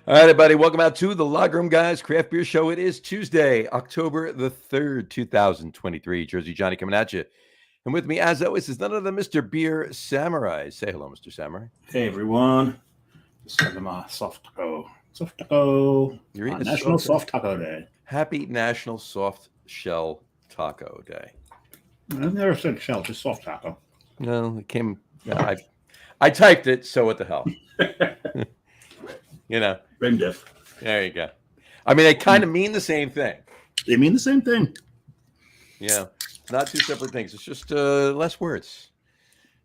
All right, everybody, welcome out to the Locker Room Guys Craft Beer Show. It is Tuesday, October the 3rd, 2023. Jersey Johnny coming at you. And with me, as always, is none other than Mr. Beer Samurai. Say hello, Mr. Samurai. Hey, everyone. Just having my soft taco. Soft taco. You're eating a National Soft Taco Day. Happy National Soft Shell Taco Day. I've never said shell, just soft taco. No, it came. No, I typed it, so what the hell? You know. Brain diff. There you go. I mean, they kind of mean the same thing. They mean the same thing. Yeah, not two separate things. It's just less words.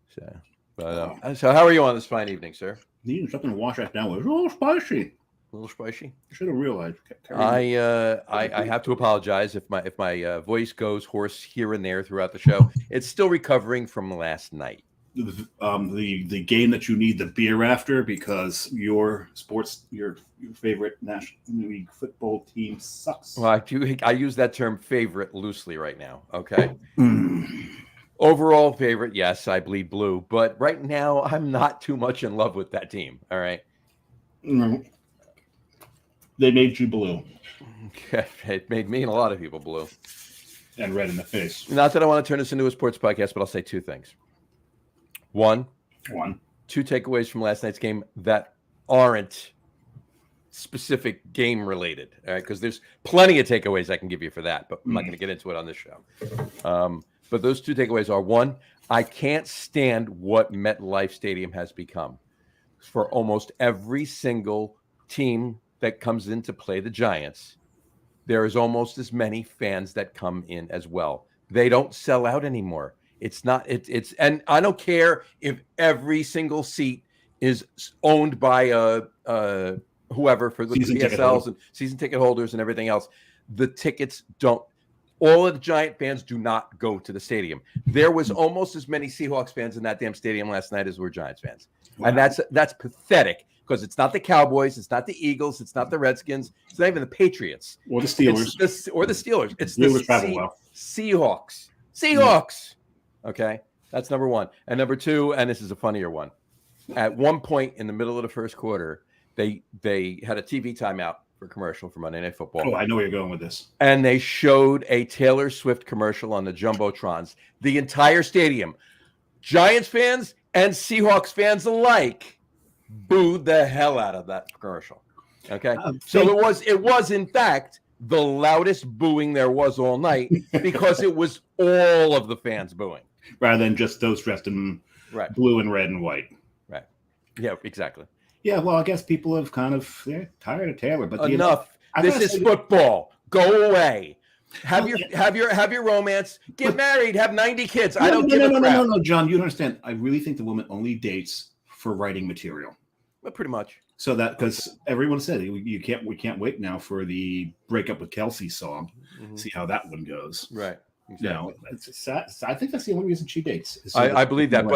So how are you on this fine evening, sir? Needing something to wash that down with. It's a little spicy. A little spicy. I should have realized. I have to apologize if my voice goes hoarse here and there throughout the show. It's still recovering from last night. The game that you need the beer after because your favorite National League football team sucks. Well, I use that term favorite loosely right now. Okay. Overall favorite, yes, I bleed blue, but right now I'm not too much in love with that team. All right. No. They made you blue. Okay. It made me and a lot of people blue. And red in the face. Not that I want to turn this into a sports podcast, but I'll say two things. One, two takeaways from last night's game that aren't specific game related, all right? Because there's plenty of takeaways I can give you for that, but I'm not going to get into it on this show. But those two takeaways are, one, I can't stand what MetLife Stadium has become. For almost every single team that comes in to play the Giants, there is almost as many fans that come in as well. They don't sell out anymore. It's not, and I don't care if every single seat is owned by whoever for the PSLs and season ticket holders and everything else. The tickets don't, all of the Giant fans do not go to the stadium. There was almost as many Seahawks fans in that damn stadium last night as were Giants fans. Wow. And that's pathetic because it's not the Cowboys, it's not the Eagles, it's not the Redskins, it's not even the Patriots. Or the Steelers. It's the Seahawks. Seahawks. Okay, that's number one. And number two, and this is a funnier one. At one point in the middle of the first quarter, they had a TV timeout for commercial for Monday Night Football. Oh, I know where you're going with this. And they showed a Taylor Swift commercial on the Jumbotrons. The entire stadium, Giants fans and Seahawks fans alike, booed the hell out of that commercial. Okay, so it was in fact the loudest booing there was all night because it was all of the fans booing. Rather than just those dressed in blue and red and white. Right. Yeah, exactly. Yeah, well, I guess people have they're tired of Taylor. But enough. This is football. Go away. Have your romance. Get married. Have 90 kids. I don't give a crap. No, John. You don't understand. I really think the woman only dates for writing material. Well, pretty much. So that because everyone said we can't wait now for the breakup with Kelsey song. Mm-hmm. See how that one goes. Right. Exactly. I think that's the only reason she dates. I believe that,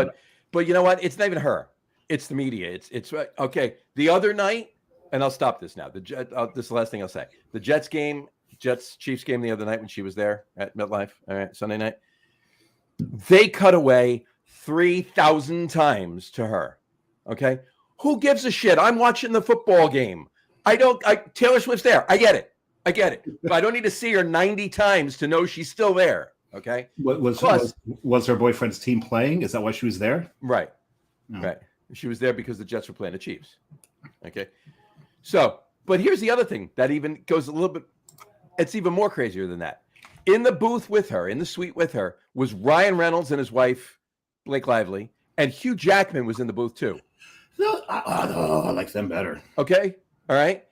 but you know what? It's not even her. It's the media. It's okay. The other night, and I'll stop this now. This is the last thing I'll say. The Jets Chiefs game the other night when she was there at MetLife. All right, Sunday night. They cut away 3,000 times to her. Okay, who gives a shit? I'm watching the football game. Taylor Swift's there. I get it. But I don't need to see her 90 times to know she's still there. Okay. Was her boyfriend's team playing? Is that why she was there? Right. No. Right. She was there because the Jets were playing the Chiefs. Okay. So, but here's the other thing that even goes a little bit, it's even more crazier than that. In the booth with her, in the suite with her, was Ryan Reynolds and his wife, Blake Lively, and Hugh Jackman was in the booth too. No, I like them better. Okay. All right.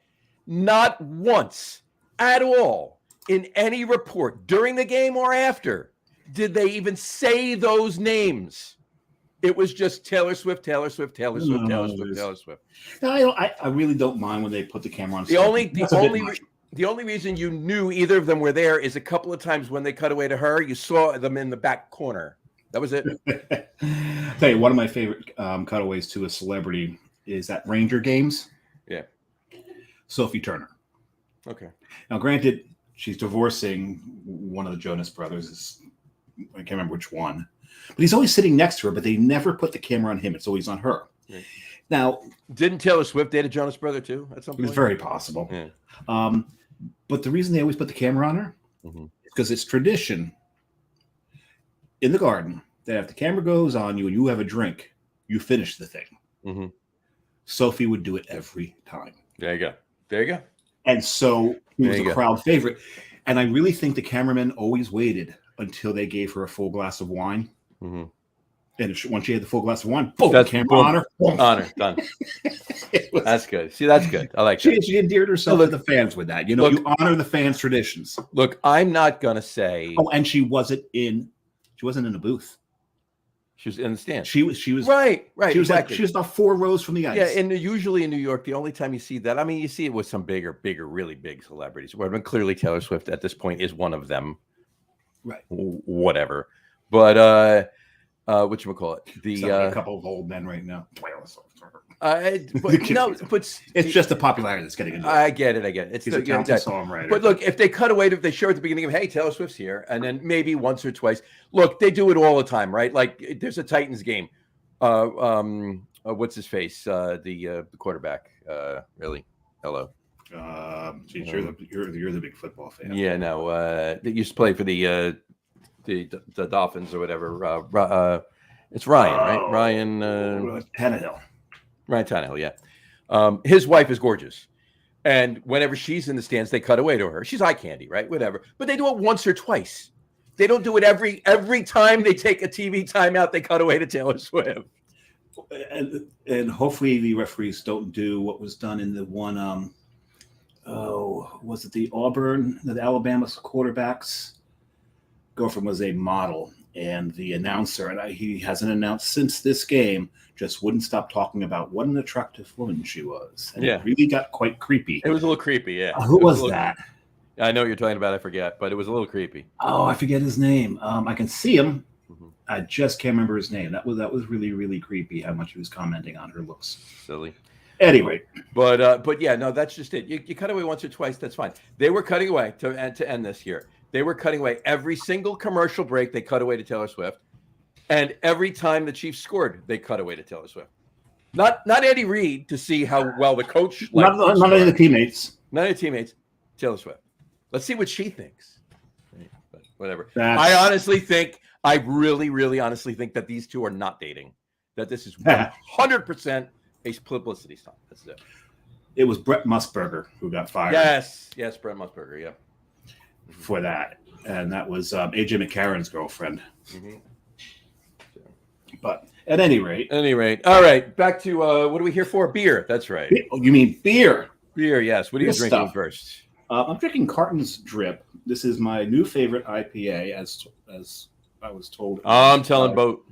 Not once at all in any report during the game or after did they even say those names. It was just Taylor Swift. No, I really don't mind when they put the camera on. The only reason you knew either of them were there is a couple of times when they cut away to her, you saw them in the back corner. That was it. Tell you, one of my favorite cutaways to a celebrity is at Ranger games. Yeah. Sophie Turner. Okay. Now, granted, she's divorcing one of the Jonas brothers. I can't remember which one. But he's always sitting next to her, but they never put the camera on him. It's always on her. Right. Now, didn't Taylor Swift date a Jonas Brother too at some point? It was very possible. Yeah. But the reason they always put the camera on her Mm-hmm. is because it's tradition in the garden that if the camera goes on you and you have a drink, you finish the thing. Mm-hmm. Sophie would do it every time. There you go. There you go. And so he was There you a go. crowd favorite. And I really think the cameraman always waited until they gave her a full glass of wine. Mm-hmm. And once she had the full glass of wine, boom, That's camera boom. on her. Boom. Honor done. That's good. See, that's good. I like that. She endeared herself to the fans with that. You know, you honor the fans' traditions. Look, I'm not gonna say. Oh, and she wasn't in a booth. She was in the stands. She was right. She was exactly. she was about 4 rows from the ice. Yeah, and usually in New York, the only time you see that, I mean, you see it with some bigger, really big celebrities. Well, I mean, clearly Taylor Swift at this point is one of them. Right. Whatever. But whatchamacallit? A couple of old men right now. But no, but it's just the popularity that's getting into it. I get it. It's He's a talented songwriter. But look, if they cut away, if they show at the beginning of, hey, Taylor Swift's here, and then maybe once or twice. Look, they do it all the time, right? Like there's a Titans game. What's his face? The quarterback. Really? Hello. Geez, you're the big football fan. Yeah, no. That used to play for the Dolphins or whatever. It's Ryan, right? Ryan Tannehill. Ryan Tannehill, yeah. His wife is gorgeous. And whenever she's in the stands, they cut away to her. She's eye candy, right? Whatever. But they do it once or twice. They don't do it every time they take a TV timeout, they cut away to Taylor Swift. And hopefully the referees don't do what was done in the one was it the Auburn, the Alabama quarterbacks? Girlfriend was a model, and the announcer, and he hasn't announced since this game, just wouldn't stop talking about what an attractive woman she was. And it really got quite creepy. It was a little creepy, yeah. Who was that? I know what you're talking about. I forget, but it was a little creepy. Oh, I forget his name. I can see him. Mm-hmm. I just can't remember his name. That was really, really creepy how much he was commenting on her looks. Silly. Anyway. But yeah, no, that's just it. You cut away once or twice, that's fine. They were cutting away to end this year. They were cutting away every single commercial break. They cut away to Taylor Swift. And every time the Chiefs scored, they cut away to Taylor Swift. Not Eddie Reed to see how well the coach. Not any of the teammates. None of the teammates. Taylor Swift. Let's see what she thinks. But whatever. I really, really honestly think that these two are not dating. That this is 100% a publicity stunt. That's it. It was Brett Musburger who got fired. Yes, Brett Musburger, yeah. For that. And that was AJ McCarron's girlfriend. Mm-hmm. But at any rate. All right. Back to what are we here for? Beer. That's right. You mean beer? Beer, yes. What are you drinking first? I'm drinking Carton's Drip. This is my new favorite IPA, as I was told. I'm telling Boat.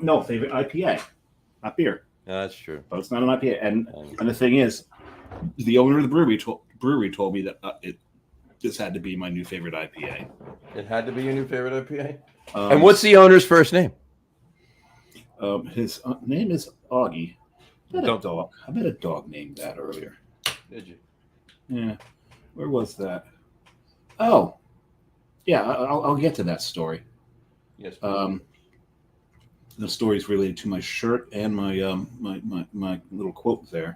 No, favorite IPA, not beer. Yeah, that's true. But it's not an IPA. And the thing is, the owner of the brewery told me that this had to be my new favorite IPA. It had to be your new favorite IPA? And what's the owner's first name? His name is Augie. I bet a dog named that earlier. Did you? Yeah. Where was that? Oh, yeah. I'll get to that story. Yes. The story is related to my shirt and my my little quote there.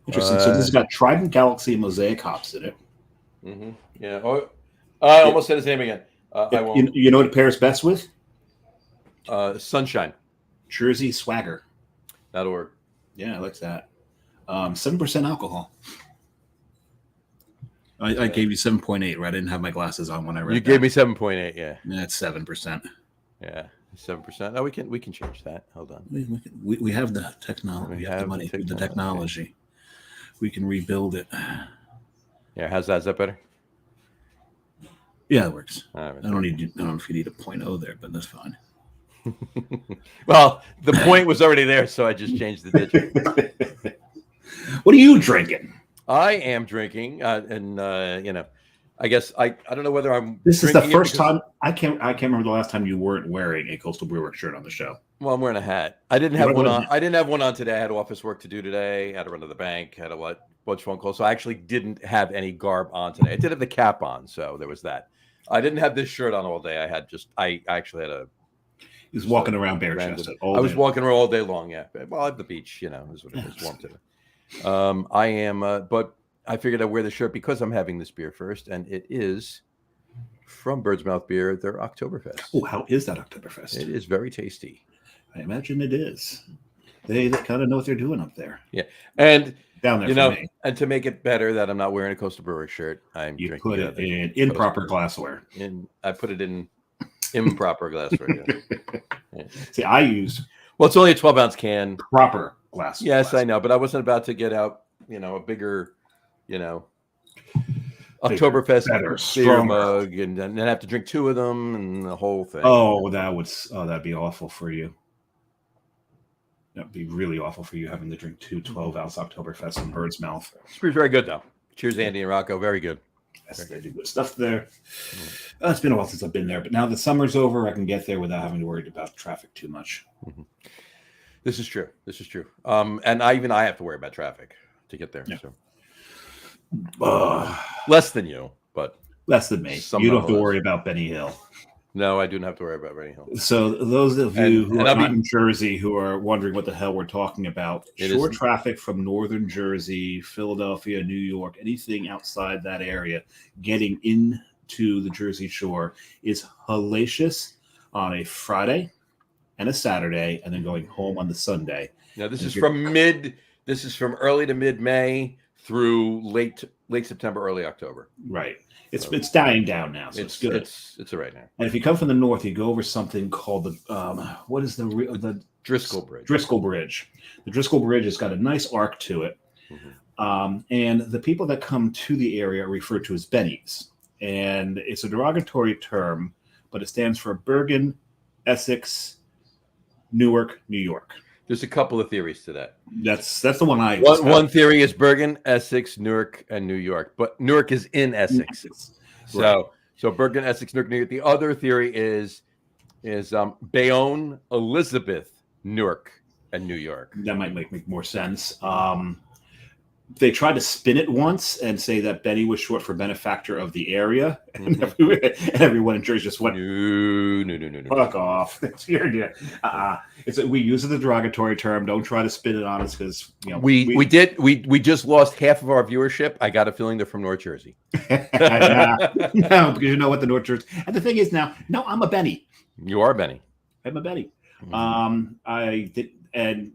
Interesting. So this has got Trident Galaxy Mosaic hops in it. Mm-hmm. Yeah. Oh, I almost said his name again. I won't. You know what it pairs best with? Sunshine. Jersey Swagger. .org. Yeah, I like that. 7% alcohol. I gave you 7.8, right? I didn't have my glasses on when I read. You gave me 7.8. Yeah. That's 7%. Yeah, 7%. Oh, we can change that. Hold on. We have the technology. We have the money. The technology. Okay. We can rebuild it. Yeah. How's that? Is that better? Yeah, it works. Right, I don't know if you need a 0.0 there, but that's fine. Well, the point was already there, so I just changed the digit. What are you drinking? I am drinking, and I guess I don't know whether I'm. This is the first time I can't remember the last time you weren't wearing a Coastal Brewer shirt on the show. Well, I'm wearing a hat. I didn't have one on. I didn't have one on today. I had office work to do today. I had to run to the bank. Had a bunch of phone calls, so I actually didn't have any garb on today. I did have the cap on, so there was that. I didn't have this shirt on all day. I actually had a He was walking around bare chested. I was walking around all day long. Yeah. Well, at the beach, is what it is. Warm today. I am, but I figured I'd wear the shirt because I'm having this beer first, and it is from Bird's Mouth Beer, their Oktoberfest. Oh, how is that Oktoberfest? It is very tasty. I imagine it is. They kind of know what they're doing up there. Yeah, and down there, and to make it better that I'm not wearing a Coastal Brewery shirt, you put it in improper glassware. I put it in improper glassware. Yeah. See, I used it's only a 12-ounce can. Proper glass. Yes, I know, but I wasn't about to get out, a bigger, Oktoberfest beer mug and then have to drink 2 of them and the whole thing. Oh, that'd be awful for you. That'd be really awful for you having to drink 2 12-ounce Oktoberfest in Bird's Mouth. It's very good though. Cheers, Andy and Rocco. Very good. Yes, they do good stuff there. It's been a while since I've been there, but now the summer's over, I can get there without having to worry about traffic too much. Mm-hmm. This is true. And I have to worry about traffic to get there. Yeah. So. Less than you, but less than me. You don't have to worry about Benny Hill. No, I don't have to worry about Benny Hill. So those of you who are not in Jersey who are wondering what the hell we're talking about, shore traffic from northern Jersey, Philadelphia, New York, anything outside that area, getting into the Jersey Shore is hellacious on a Friday and a Saturday, and then going home on the Sunday. Now this is from early to mid-May through late September, early October. Right. It's dying down now, so it's good. It's all right now. And if you come from the north, you go over something called the Driscoll Bridge. Driscoll Bridge. The Driscoll Bridge has got a nice arc to it, and the people that come to the area are referred to as Bennies, and it's a derogatory term, but it stands for Bergen, Essex, Newark, New York. There's a couple of theories to that. That's the one I. One theory is Bergen, Essex, Newark, and New York, but Newark is in Essex. So Bergen, Essex, Newark, New York. The other theory is Bayonne, Elizabeth, Newark, and New York. That might make more sense. They tried to spin it once and say that Benny was short for benefactor of the area, and everyone in Jersey just went, no. Fuck off. We use the derogatory term. Don't try to spin it on us because we just lost half of our viewership. I got a feeling they're from North Jersey. No, because you know what the North Jersey. And the thing is now, no, I'm a Benny. You are Benny. I'm a Benny. I did, and.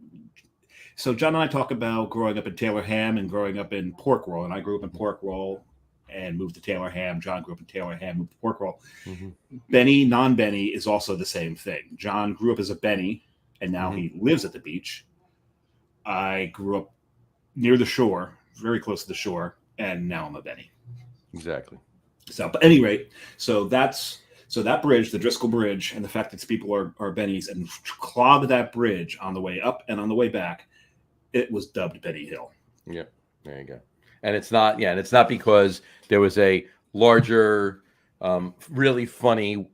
So John and I talk about growing up in Taylor Ham and growing up in Pork Roll, and I grew up in Pork Roll and moved to Taylor Ham. John grew up in Taylor Ham, moved to Pork Roll. Mm-hmm. Benny, non-Benny is also the same thing. John grew up as a Benny, and now he lives at the beach. I grew up near the shore, very close to the shore, and now I'm a Benny. Exactly. So, but at any rate, that bridge, the Driscoll Bridge, and the fact that people are Bennies and clog that bridge on the way up and on the way back, it was dubbed Benny Hill. Yeah, there you go. And it's not because there was a larger, really funny,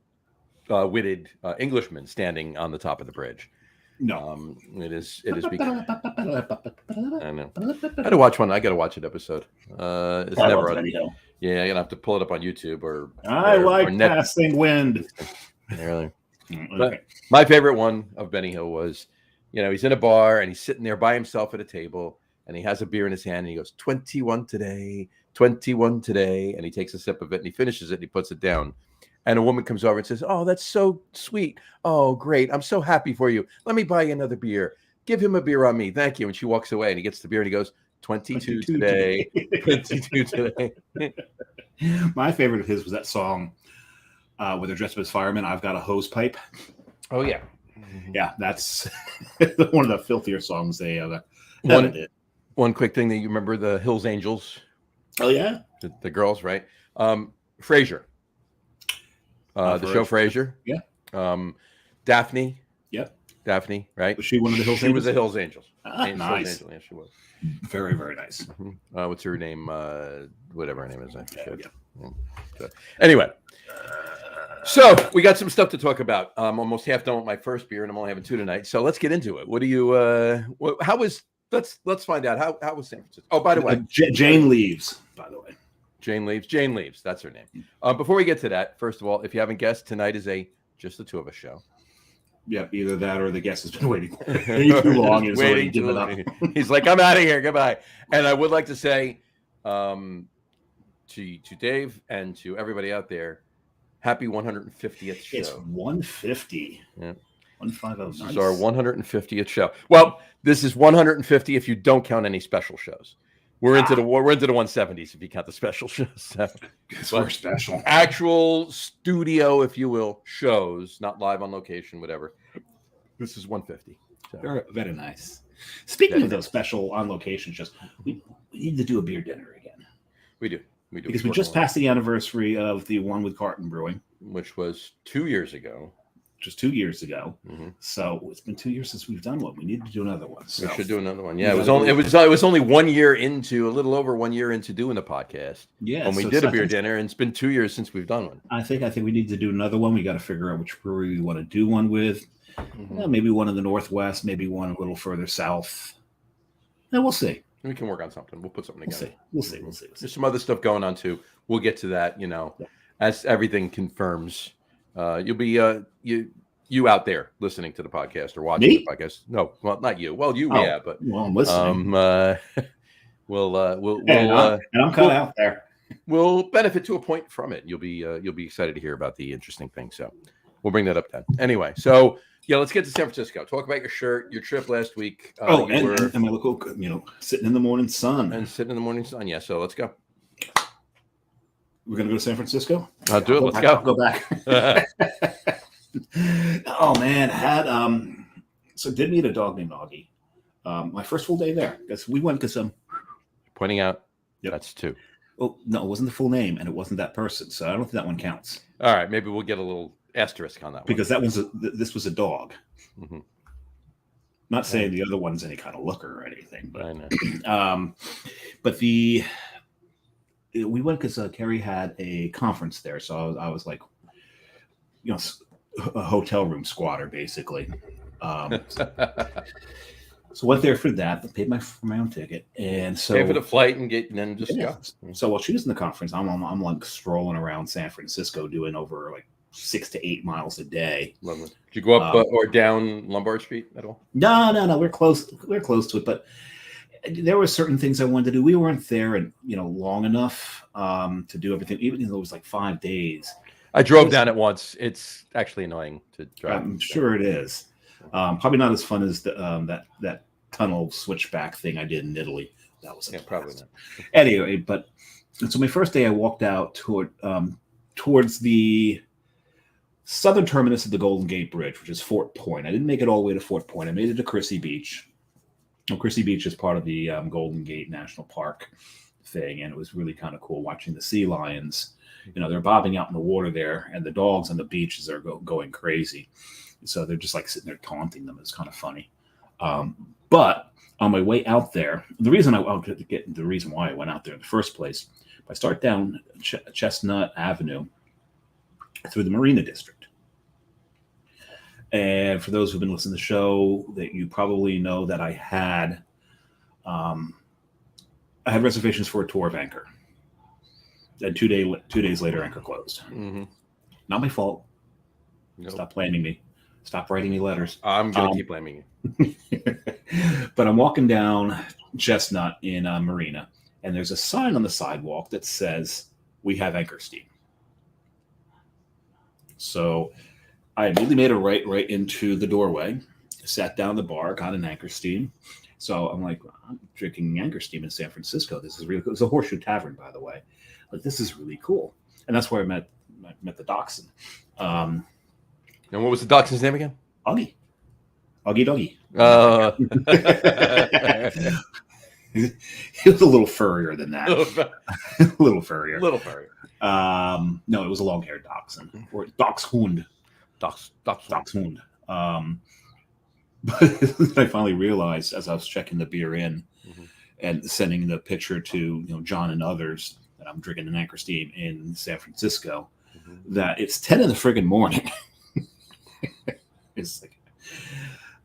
witted Englishman standing on the top of the bridge. No, it is because I know. I got to watch one. I got to watch an episode. It's never Benny Hill. Yeah, I'm gonna have to pull it up on YouTube or. I like Passing Wind. Really. But my favorite one of Benny Hill was, he's in a bar and he's sitting there by himself at a table and he has a beer in his hand and he goes, 21 today, 21 today. And he takes a sip of it and he finishes it and he puts it down. And a woman comes over and says, oh, that's so sweet. Oh, great. I'm so happy for you. Let me buy you another beer. Give him a beer on me. Thank you. And she walks away and he gets the beer and he goes, 22 today, 22 today. My favorite of his was that song where they're dressed up as firemen. I've got a hose pipe. Oh, yeah. Yeah, that's one of the filthier songs they ever did. One quick thing that you remember, the Hills Angels. Oh, yeah. The girls, right? Frasier. The show Frasier. Yeah. Daphne. Yep. Daphne, right? Was she one of the Hills Angels? She was the Hills Angels. Nice. Yeah, she was. Very, very nice. Mm-hmm. What's her name? Whatever her name is. I forget. Yeah. So, anyway. So we got some stuff to talk about. I'm almost half done with my first beer, and I'm only having 2 tonight. So let's get into it. What do you? How was? Let's find out. How was San Francisco? Oh, by the way, Jane leaves. By the way, Jane leaves. Jane leaves. That's her name. Before we get to that, first of all, if you haven't guessed, tonight is just the 2 of us show. Yep, either that or the guest has been waiting way too long. And waiting too long. He's like, I'm out of here. Goodbye. And I would like to say to Dave and to everybody out there, happy 150th show. It's 150. Yeah. 150. This is our 150th show. Well, this is 150 if you don't count any special shows. We're into the 170s if you count the special shows. So. We're special. Actual studio, if you will, shows, not live on location, whatever. This is 150. So. Very, very nice. Speaking of those special on location shows, we need to do a beer dinner again. We do. Because we just passed the anniversary of the one with Carton Brewing, which was 2 years ago. Just 2 years ago. Mm-hmm. So it's been 2 years since we've done one. We need to do another one. So we should do another one. Yeah, it was only 1 year into, a little over 1 year into doing the podcast. Yeah, when we did a beer dinner, and it's been 2 years since we've done one. I think we need to do another one. We got to figure out which brewery we want to do one with. Mm-hmm. Maybe one in the Northwest, maybe one a little further south. And we'll see. We can work on something. We'll put something together. We'll see. There's some other stuff going on too. We'll get to that. As everything confirms. You'll be you out there listening to the podcast or watching the podcast. No, well, not you. Well, yeah, but I'm listening. We'll and I'm kind of out there. We'll benefit to a point from it. You'll be excited to hear about the interesting things. So we'll bring that up then. Anyway, so yeah, let's get to San Francisco. Talk about your shirt, your trip last week. And my local, sitting in the morning sun. Yeah, so let's go. We're gonna go to San Francisco. I'll do it. Let's go. I'll go back. Oh man, so did meet a dog named Augie. My first full day there. We went because pointing out. Yep. That's two. Oh no, it wasn't the full name, and it wasn't that person. So I don't think that one counts. All right, maybe we'll get a little asterisk on that one because this was a dog. Mm-hmm. Not saying the other one's any kind of looker or anything, but I know. But we went because Kerry had a conference there, so I was like, a hotel room squatter basically. So went there for that. Paid for my own ticket, and so pay for the flight and then just go. So while she was in the conference, I'm like strolling around San Francisco, doing over like 6 to 8 miles a day. Lovely. Did you go up or down Lombard Street at all? No. We're close to it, but there were certain things I wanted to do. We weren't there, and long enough to do everything. Even though it was like 5 days. I drove down it once. It's actually annoying to drive. I'm sure it is. Probably not as fun as that tunnel switchback thing I did in Italy. That was probably not. Anyway, so my first day I walked out towards the southern terminus of the Golden Gate Bridge, which is Fort Point. I didn't make it all the way to Fort Point. I made it to Crissy Beach. Crissy Beach is part of the Golden Gate National Park thing, and it was really kind of cool watching the sea lions. They're bobbing out in the water there, and the dogs on the beaches are going crazy. So they're just like sitting there taunting them. It's kind of funny. But on my way out there, the reason why I went out there in the first place, I start down Chestnut Avenue through the Marina District. And for those who've been listening to the show, that you probably know that I had reservations for a tour of Anchor. And 2 days later, Anchor closed. Mm-hmm. Not my fault. Nope. Stop blaming me. Stop writing me letters. I'm going to keep blaming you. But I'm walking down Chestnut in Marina, and there's a sign on the sidewalk that says, "We have Anchor Steam." So I immediately made a right into the doorway, sat down the bar, got an Anchor Steam. So I'm like, I'm drinking Anchor Steam in San Francisco. This is really cool. It's a Horseshoe Tavern, by the way. Like, this is really cool. And that's where I met the dachshund. And what was the dachshund's name again? Augie. Augie Doggy. He was a little furrier than that. A little furrier. No, it was a long-haired dachshund. Or dachshund. Dachshund. But I finally realized as I was checking the beer in and sending the picture to John and others that I'm drinking an Anchor Steam in San Francisco, that it's 10 in the friggin' morning. It's like,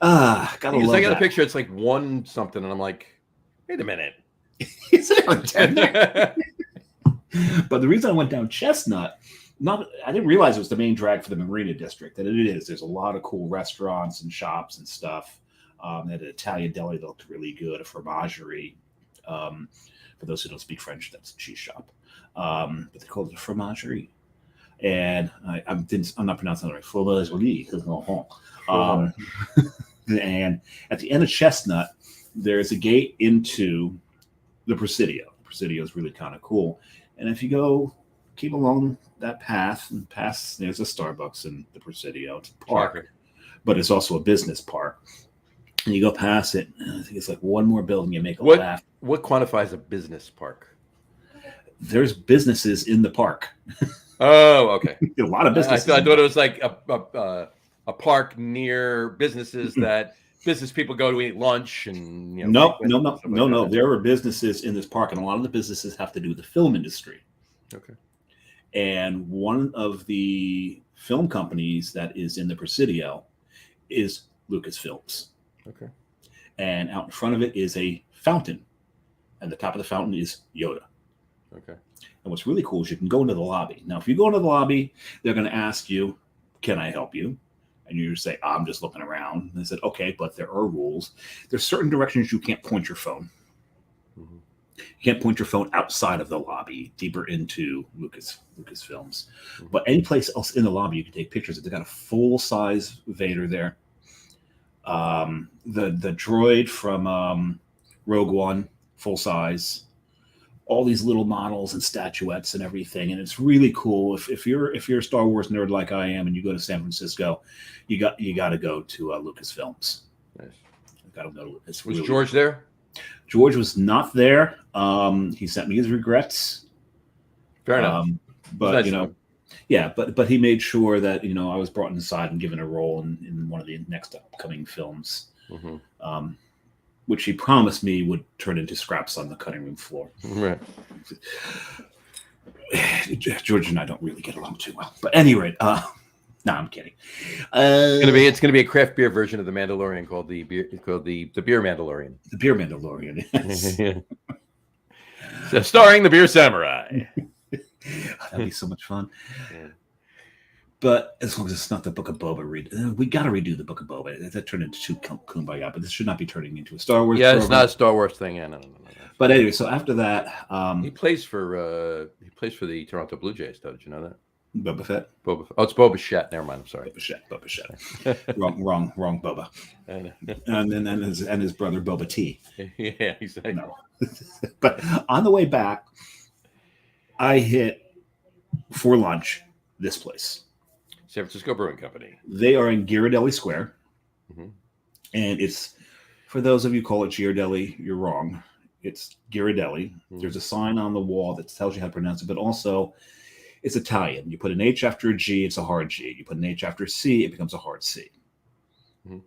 gotta love I got that. a picture. It's like 1 something, and I'm like, wait a minute. Is it on 10? But the reason I went down Chestnut I didn't realize it was the main drag for the Marina District, and it is. There's a lot of cool restaurants and shops and stuff. They had an Italian deli that looked really good, a fromagerie. For those who don't speak French, that's a cheese shop. But they call it a fromagerie. And I'm not pronouncing it right. Fromagerie. And at the end of Chestnut, there's a gate into the Presidio. The Presidio is really kind of cool. And if you keep along that path and past, there's a Starbucks in the Presidio. It's a park, but it's also a business park. And you go past it, and I think it's like one more building. You make a laugh. What quantifies a business park? There's businesses in the park. Oh, okay. A lot of businesses. I thought it was like a park near businesses that business people go to eat lunch and. No. There are businesses in this park, and a lot of the businesses have to do with the film industry. Okay. And one of the film companies that is in the Presidio is Lucasfilms. Okay. And out in front of it is a fountain. And the top of the fountain is Yoda. Okay. And what's really cool is you can go into the lobby. Now, if you go into the lobby, they're going to ask you, can I help you? And you say, I'm just looking around. And they said, okay, but there are rules. There's certain directions you can't point your phone. Mm-hmm. You can't point your phone outside of the lobby, deeper into Lucasfilms. Mm-hmm. But any place else in the lobby, you can take pictures. They've got a full-size Vader there. The droid from Rogue One, full size, all these little models and statuettes and everything, and it's really cool. If you're a Star Wars nerd like I am, and you go to San Francisco, you got to go to Lucasfilms. Nice. You got to go. Was George there? George was not there. He sent me his regrets. Fair enough. But nice. Yeah, but he made sure that I was brought inside and given a role in one of the next upcoming films, mm-hmm. Which he promised me would turn into scraps on the cutting room floor. Right. George and I don't really get along too well. But at any rate, no, I'm kidding. It's gonna be a craft beer version of the Mandalorian called the beer Mandalorian. The beer Mandalorian. Yes. So, starring the Beer Samurai. That'd be so much fun. Yeah. But as long as it's not the Book of Boba, we got to redo the Book of Boba. That turned into too kumbaya, but this should not be turning into a Star Wars. Yeah, program. It's not a Star Wars thing. Yeah, no. But anyway, so after that, he plays for the Toronto Blue Jays. Though, did you know that? Boba Fett. Oh, it's Boba Fett. Never mind. I'm sorry. Boba Fett. wrong Boba. and his brother Boba T. Yeah, exactly. No. But on the way back, I hit for lunch this place. San Francisco Brewing Company. They are in Ghirardelli Square. Mm-hmm. And it's, for those of you who call it Ghirardelli, you're wrong. It's Ghirardelli. Mm-hmm. There's a sign on the wall that tells you how to pronounce it, but also it's Italian. You put an H after a G, it's a hard G. You put an H after a C, it becomes a hard C. Mm-hmm.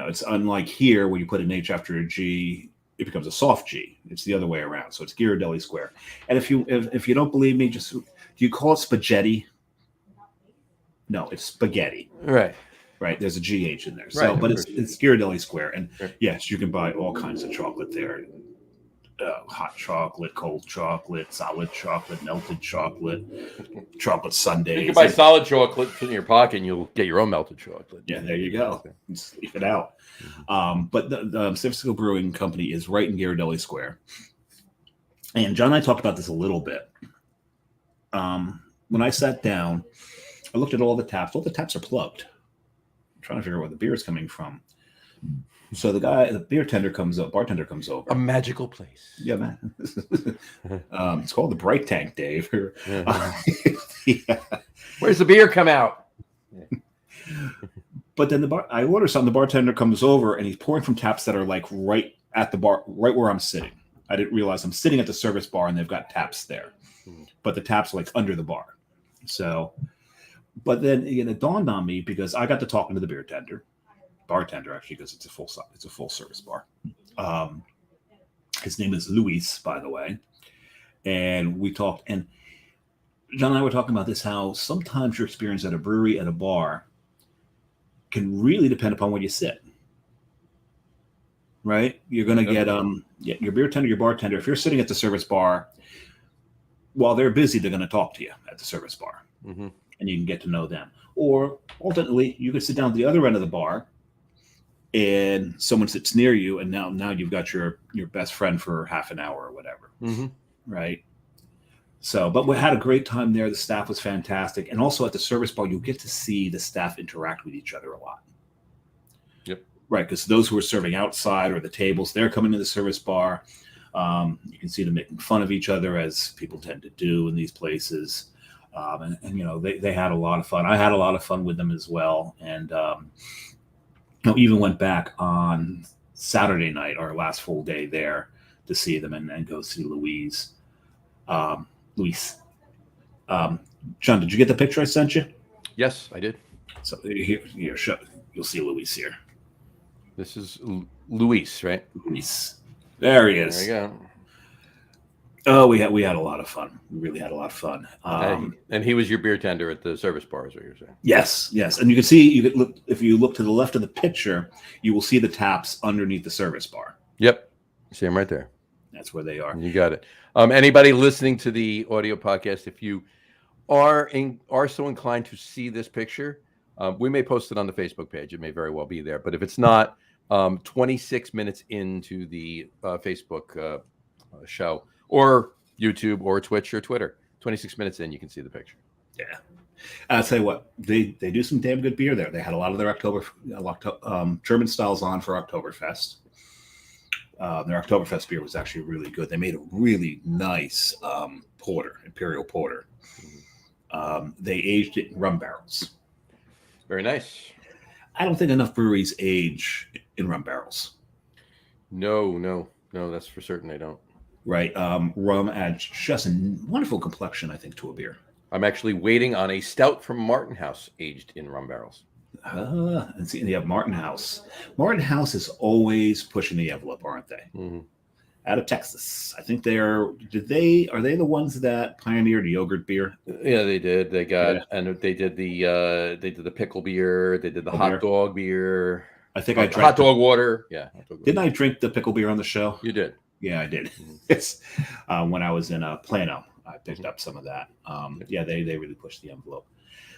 It's unlike here where you put an H after a G, it becomes a soft G. It's the other way around. So it's Ghirardelli Square. And if you don't believe me, do you call it spaghetti? No, it's spaghetti. Right. There's a GH in there. So, right. But it's Ghirardelli Square, and yes, you can buy all kinds of chocolate there. Hot chocolate, cold chocolate, solid chocolate, melted chocolate, chocolate sundaes. You can buy solid chocolate, put it in your pocket, and you'll get your own melted chocolate. Yeah, there you go. Just leave it out. Mm-hmm. But the San Francisco Brewing Company is right in Ghirardelli Square. And John and I talked about this a little bit. When I sat down, I looked at all the taps. All the taps are plugged. I'm trying to figure out where the beer is coming from. So the bartender comes over. A magical place. Yeah, man. It's called the Bright Tank, Dave. Yeah. Where's the beer come out? But then I order something. The bartender comes over and he's pouring from taps that are like right at the bar, right where I'm sitting. I didn't realize I'm sitting at the service bar and they've got taps there, but the taps are like under the bar. So, but then it dawned on me because I got to talking to the bartender actually, because it's a full service bar. His name is Luis, by the way, and we talked. And John and I were talking about this: how sometimes your experience at a brewery, at a bar, can really depend upon where you sit. Right? You're going to get your beer tender, your bartender. If you're sitting at the service bar, while they're busy, they're going to talk to you at the service bar. Mm-hmm. and you can get to know them. Or alternately, you could sit down at the other end of the bar, and someone sits near you, and now you've got your best friend for half an hour or whatever, right? So, but we had a great time there. The staff was fantastic, and also at the service bar, you get to see the staff interact with each other a lot. Yep. Right, because those who are serving outside or the tables, they're coming to the service bar. You can see them making fun of each other, as people tend to do in these places. And they had a lot of fun. I had a lot of fun with them as well. And even went back on Saturday night, our last full day there, to see them and go see Louise. Luis. John, did you get the picture I sent you? Yes, I did. So here, you'll see Luis here. This is Luis, right? Luis. There he is. There you go. Oh, we had a lot of fun. We really had a lot of fun. And he was your beer tender at the service bar, is what you're saying? Yes. And you can see, if you look to the left of the picture, you will see the taps underneath the service bar. Yep. See them right there. That's where they are. You got it. Anybody listening to the audio podcast, if you are so inclined to see this picture, we may post it on the Facebook page. It may very well be there. But if it's not, 26 minutes into the Facebook show, or YouTube, or Twitch, or Twitter, 26 minutes in, you can see the picture. Yeah. I'll tell you what, they do some damn good beer there. They had a lot of their German styles on for Oktoberfest. Their Oktoberfest beer was actually really good. They made a really nice Imperial Porter. They aged it in rum barrels. Very nice. I don't think enough breweries age in rum barrels. No, that's for certain they don't. Right. Rum adds just a wonderful complexion, I think, to a beer. I'm actually waiting on a stout from Martin House aged in rum barrels. And see, you have Martin House. Martin House is always pushing the envelope, aren't they? Mm-hmm. Out of Texas. I think are they the ones that pioneered yogurt beer? Yeah, they did. They did the pickle beer. They did the hot dog beer. I think I drank hot dog water. Yeah. Didn't I drink the pickle beer on the show? You did. Yeah, I did. Yes. When I was in Plano, I picked up some of that. They really pushed the envelope.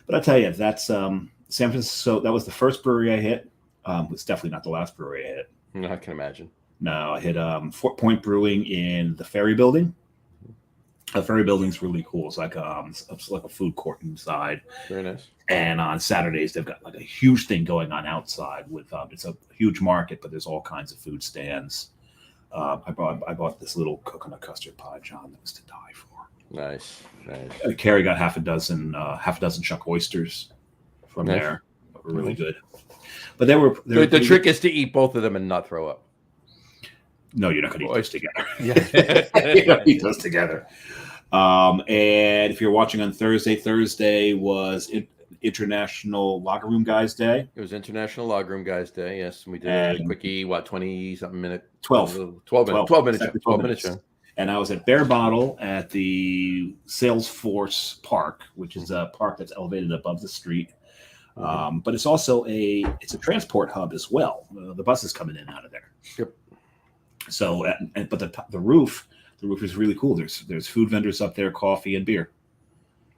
But I'll tell you, that's San Francisco. That was the first brewery I hit. It's definitely not the last brewery I hit. I can imagine. No, I hit Fort Point Brewing in the Ferry Building. The Ferry Building's really cool. It's like a food court inside. Very nice. And on Saturdays, they've got like a huge thing going on outside with it's a huge market, but there's all kinds of food stands. I bought this little coconut custard pie, John, that was to die for. Nice. Carrie got half a dozen chuck oysters from there. They were really good. But the trick is to eat both of them and not throw up. No, you're not going to eat those together. Yeah. You don't eat those together. And if you're watching on Thursday was International Lager Room Guys Day. It was International Lager Room Guys Day. Yes, and we did a quickie. 20-something minute? 12 minutes. And I was at Bear Bottle at the Salesforce Park, which is a park that's elevated above the street. But it's also a transport hub as well. The buses coming in and out of there. Yep. So, but the roof is really cool. There's food vendors up there, coffee and beer.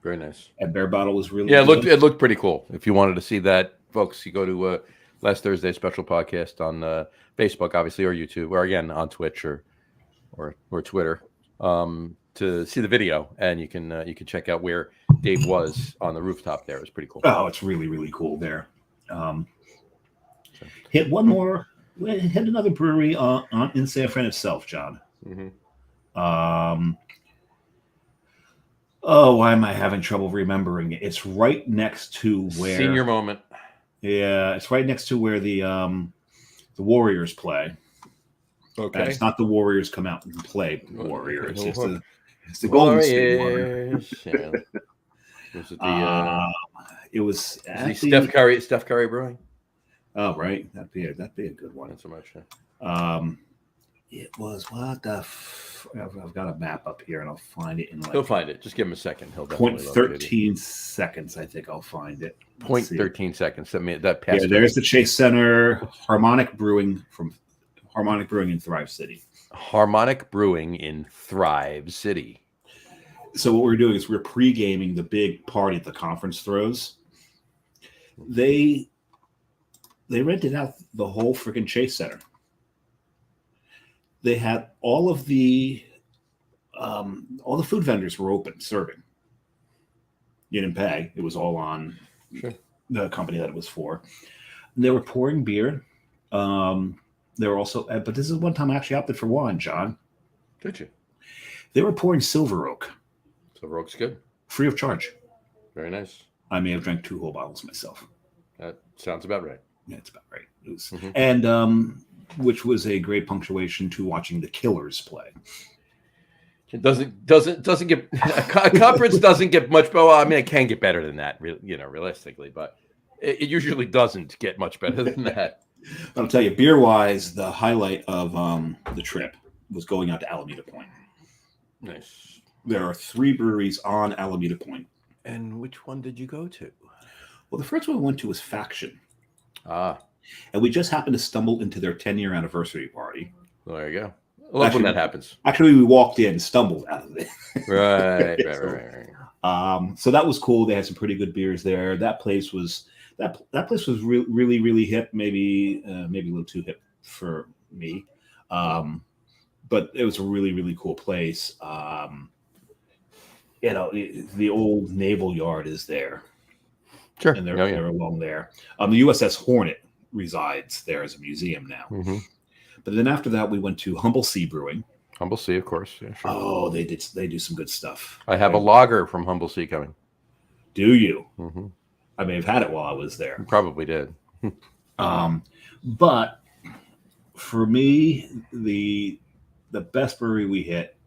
Very nice. And Bear Bottle was really good. It looked pretty cool. If you wanted to see that, folks, you go to last Thursday's special podcast on Facebook, obviously, or YouTube, or again on Twitch or Twitter, to see the video, and you can check out where Dave was on the rooftop there. It was pretty cool. Oh, it's really, really cool there. Hit one more. Hit another brewery in San Fran itself, John. Mm-hmm. Why am I having trouble remembering it? It's right next to where Senior Moment. Yeah, it's right next to where the Warriors play. Okay, and it's not the Warriors come out and play Warriors. It's the Golden State Warriors. Yeah. It was Steph Curry Brewing. Oh, right. That'd be a good one. Not so much. Yeah. It was I've got a map up here, and I'll find it in he'll find it. Just give him a second. He'll 0.13 seconds. I think I'll find it. 0.13 seconds. I mean, that passed. Yeah, there's the Chase Center Harmonic Brewing in Thrive City. Harmonic Brewing in Thrive City. So what we're doing is we're pre-gaming the big party at the conference throws. They rented out the whole freaking Chase Center. They had all the food vendors were open serving. You didn't pay; it was all on the company that it was for. And they were pouring beer. They were also, but this is one time I actually opted for wine, John. Did you? They were pouring Silver Oak. Silver Oak's good. Free of charge. Very nice. I may have drank 2 whole bottles myself. That sounds about right. Yeah, it's about right. It was, and which was a great punctuation to watching the Killers play. It doesn't get a conference doesn't get much. Well, I mean, it can get better than that, realistically, but it usually doesn't get much better than that. I'll tell you, beer wise, the highlight of the trip was going out to Alameda Point. Nice. There are 3 breweries on Alameda Point. And which one did you go to? Well, the first one we went to was Faction. And we just happened to stumble into their 10-year anniversary party. Well, there you go. I love when that happens. Actually, we walked in, stumbled out of it. Right. So that was cool. They had some pretty good beers there. That place was really, really hip. Maybe a little too hip for me. But it was a really, really cool place. The old Naval Yard is there. Sure. And they're along there. The USS Hornet resides there as a museum now. Mm-hmm. But then after that, we went to Humble Sea Brewing. Humble Sea, of course. Yeah, sure. Oh, they do some good stuff. I have a lager from Humble Sea coming. Do you? Mm-hmm. I may have had it while I was there. You probably did. But for me, the best brewery we hit,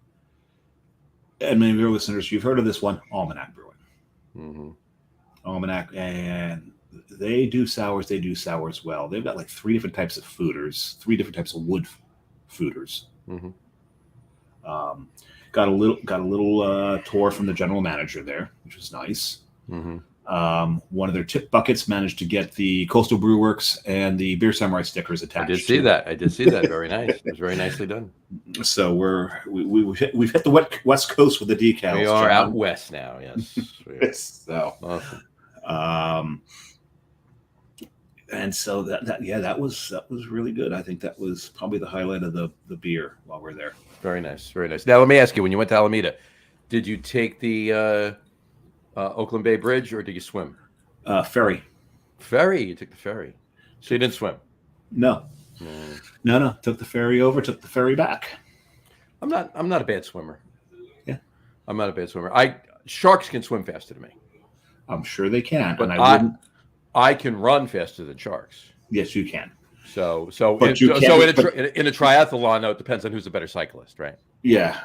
and many of your listeners, you've heard of this one, Almanac Brewing. Mm-hmm. Almanac, and they do sours. They do sours well. They've got like 3 different types of fooders, 3 different types of wood fooders. Mm-hmm. Got a little tour from the general manager there, which was nice. Mm-hmm. One of their tip buckets managed to get the Coastal Brew Works and the Beer Samurai stickers attached. I did see that. Very nice. It was very nicely done. So we've hit the West Coast with the decals. We are out west now. Yes. So awesome. And so that was really good. I think that was probably the highlight of the beer while we're there. Very nice. Very nice. Now let me ask you: when you went to Alameda, did you take the Oakland Bay Bridge or did you swim? Ferry. Ferry. You took the ferry. So you didn't swim? No. No. Took the ferry over. Took the ferry back. I'm not a bad swimmer. Yeah. I'm not a bad swimmer. Sharks can swim faster than me. I'm sure they can, but I can run faster than sharks. Yes, you can. So in a triathlon, though, it depends on who's a better cyclist, right? Yeah.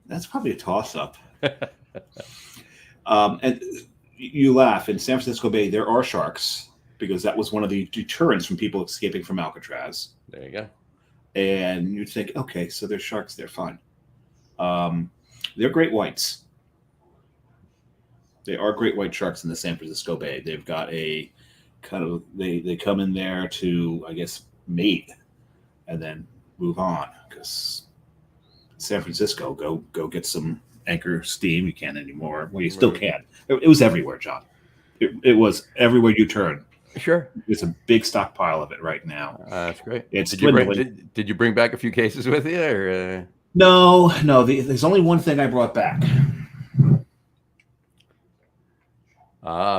That's probably a toss-up. And you laugh. In San Francisco Bay, there are sharks because that was one of the deterrents from people escaping from Alcatraz. There you go. And you'd think, okay, so there's sharks there, fine. They're great whites. They are great white sharks in the San Francisco Bay. They've got a kind of they come in there to, I guess, mate and then move on because San Francisco, go get some anchor steam. You can't anymore. Well, you still can. It was everywhere, John. It was everywhere you turn. Sure. There's a big stockpile of it right now. That's great. Did you bring back a few cases with you? Or, No. There's only one thing I brought back.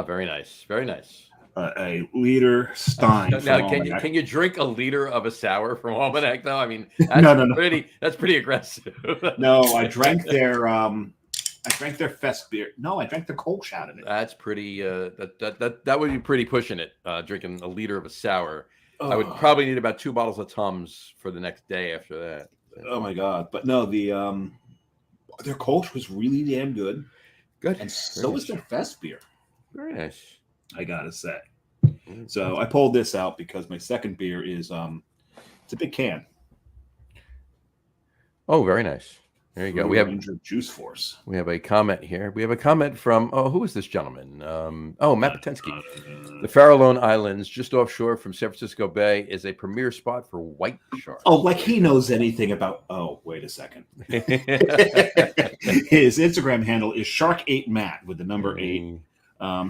Very nice. Very nice. A liter Stein. Now, can you drink a liter of a sour from Almanac though? I mean, that's that's pretty aggressive. No, I drank their fest beer. No, I drank the Kolsch out of it. That's pretty. That would be pretty pushing it. Drinking a liter of a sour. I would probably need about 2 bottles of Tums for the next day after that. Oh my god! But no, their Kolsch was really damn good. Good, and so was their fest beer. Very nice. I gotta say. So I pulled this out because my second beer is it's a big can. Oh, very nice. There you go. We have Ranger Juice Force. We have a comment here. We have a comment from who is this gentleman? Matt Patensky. The Farallone Islands, just offshore from San Francisco Bay, is a premier spot for white sharks. Oh, like he knows anything about. Oh, wait a second. His Instagram handle is Shark8Matt with the number 8.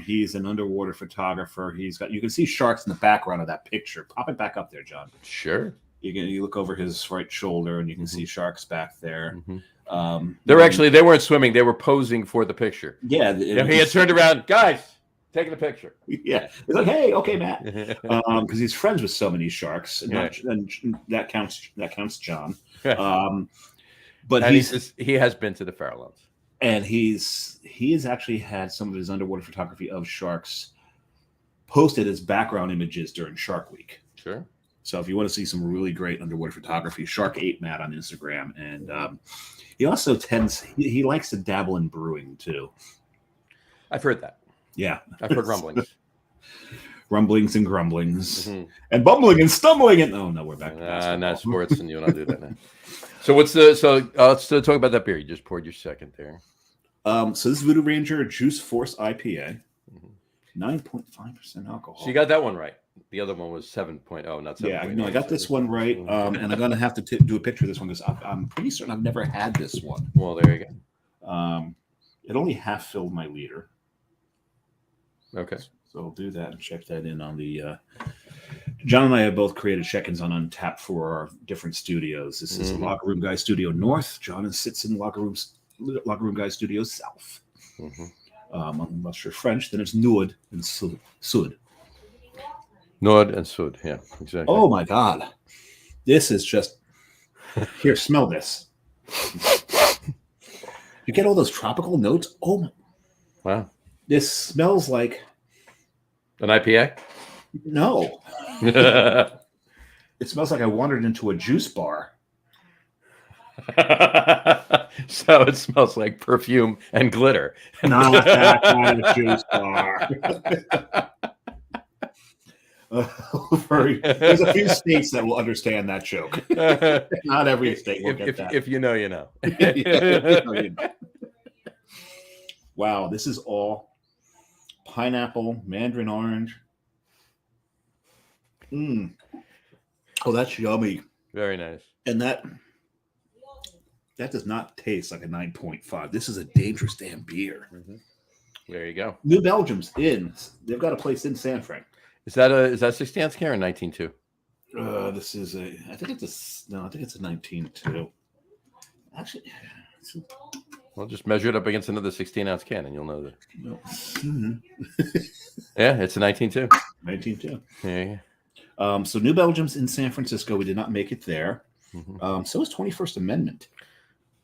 He's an underwater photographer. You can see sharks in the background of that picture. Pop it back up there, John. Sure. You look over his right shoulder and you can see sharks back there. They weren't swimming. They were posing for the picture. Yeah. He had turned around, guys, taking the picture. Yeah. He's like, hey, okay, Matt. Because he's friends with so many sharks. And that counts John. But he has been to the Farallones. And he has actually had some of his underwater photography of sharks posted as background images during Shark Week. Sure. So if you want to see some really great underwater photography, Shark8Matt on Instagram. And he also he likes to dabble in brewing too. I've heard that. Yeah. I've heard rumblings. Rumblings and grumblings. And bumbling and stumbling. And no, we're back to basketball. Not sports, and you and I'll do that now. So let's talk about that beer. You just poured your second there. So this is Voodoo Ranger Juice Force IPA. 9.5% alcohol. So you got that one right. The other one was 7.0, not 7.0. Yeah, no, I got this one right. And I'm going to have to do a picture of this one because I'm pretty certain I've never had this one. Well, there you go. It only half filled my liter. Okay. So I'll do that and check that in on the... John and I have both created check-ins on Untappd for our different studios. This is Locker Room Guy Studio North. John sits in Locker Room Guy Studio South. Unless you're French, then it's Nord and Sud. Nord and Sud, yeah, exactly. Oh my God. This is just... Here, smell this. You get all those tropical notes? Oh my... Wow. This smells like... An IPA? No. It smells like I wandered into a juice bar. So it smells like perfume and glitter. Not that kind of juice bar. There's a few states that will understand that joke. Not every state will get that. If you know, you know. Wow, this is all pineapple, mandarin orange. Oh, that's yummy. Very nice. And that does not taste like a 9.5. This is a dangerous damn beer. There you go. New Belgium's in. They've got a place in San Fran. Is that 60 ounce can or 19.2? This is I think it's a 19.2. Actually, well, just measure it up against another 16 ounce can, and you'll know that. No. Yeah, it's a 19.2. 19.2. Yeah. So New Belgium's in San Francisco. We did not make it there. So is 21st Amendment.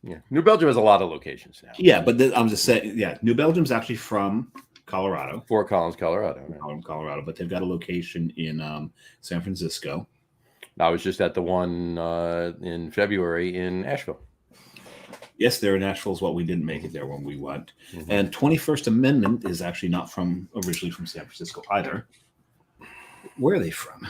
Yeah, New Belgium has a lot of locations now. Yeah, but I'm just saying. Yeah, New Belgium's actually from Colorado. Fort Collins, Colorado. Right? Colorado, but they've got a location in San Francisco. I was just at the one in February in Asheville. Yes, they're in Asheville as well. We didn't make it there when we went. And 21st Amendment is actually not originally from San Francisco either. Where are they from?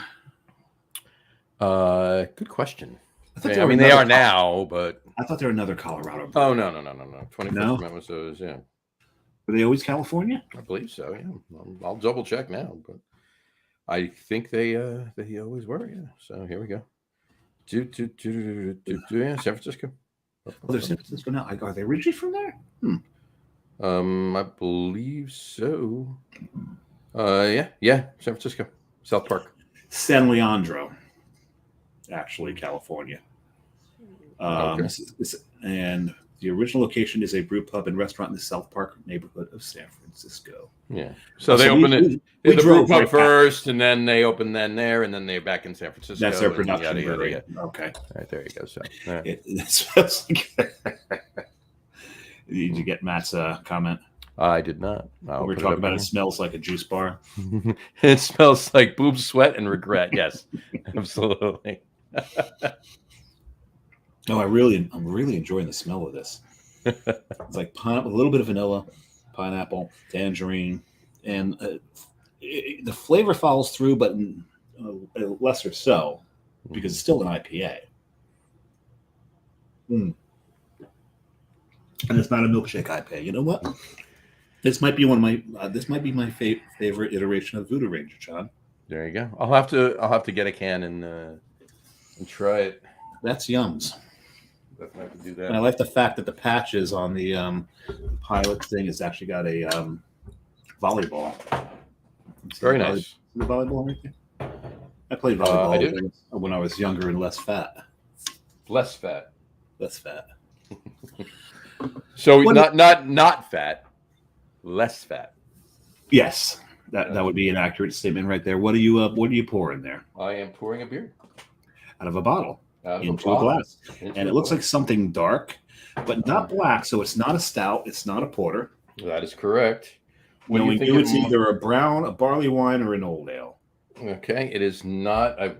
Good question. I mean, they are now, but I thought they were another Colorado. Oh, no. 21st Amendment was those, yeah. Were they always California? I believe so, yeah. I'll double check now, but I think they always were, yeah. So here we go. Yeah, San Francisco. Oh, they're San Francisco now. Are they originally from there? I believe so. Yeah, San Francisco, South Park, San Leandro, actually California. Okay. And the original location is a brew pub and restaurant in the South Park neighborhood of San Francisco. Yeah. So they opened it in the brew pub first, and then they opened there, and then they're back in San Francisco. That's their production. Yada. Okay. All right, there you go. So it smells like... Did you get Matt's comment? I did not. We're talking about it smells like a juice bar. It smells like boob sweat and regret. Yes, absolutely. No, I'm really enjoying the smell of this. It's like pineapple, a little bit of vanilla, pineapple, tangerine, and the flavor follows through, but lesser so because it's still an IPA. and it's not a milkshake IPA. You know what? This might be my favorite iteration of Voodoo Ranger, John. There you go. I'll have to get a can and try it. That's Yums. Definitely have to do that. And I like the fact that the patches on the pilot thing has actually got a volleyball. Very nice. The volleyball right there? I played volleyball when I was younger and less fat. Less fat. Less fat. So not fat. Less fat. Yes, that would be an accurate statement right there. What do you pour in there? I am pouring a beer out of a bottle into a glass, and it looks like something dark, but not black. So it's not a stout. It's not a porter. That is correct. Knowing you, it's either a brown, a barley wine, or an old ale. Okay, it is not. I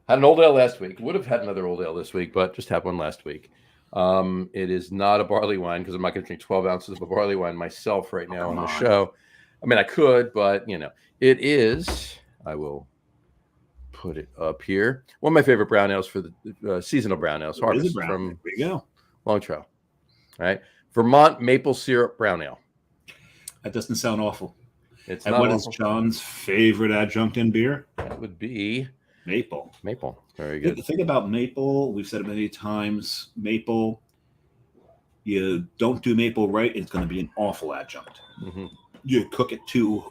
had an old ale last week. Would have had another old ale this week, but just had one last week. It is not a barley wine because I'm not going to drink 12 ounces of a barley wine myself right now on the show. I mean, I could, but it is. I will put it up here. One of my favorite brown ales for the seasonal brown ales harvest from there you go. Long Trail. All right, Vermont maple syrup brown ale. That doesn't sound awful. It's and not what awful. Is John's favorite adjunct in beer? That would be maple. Maple. Very good. The thing about maple, we've said it many times, maple, you don't do maple right, it's going to be an awful adjunct. Mm-hmm. You cook it too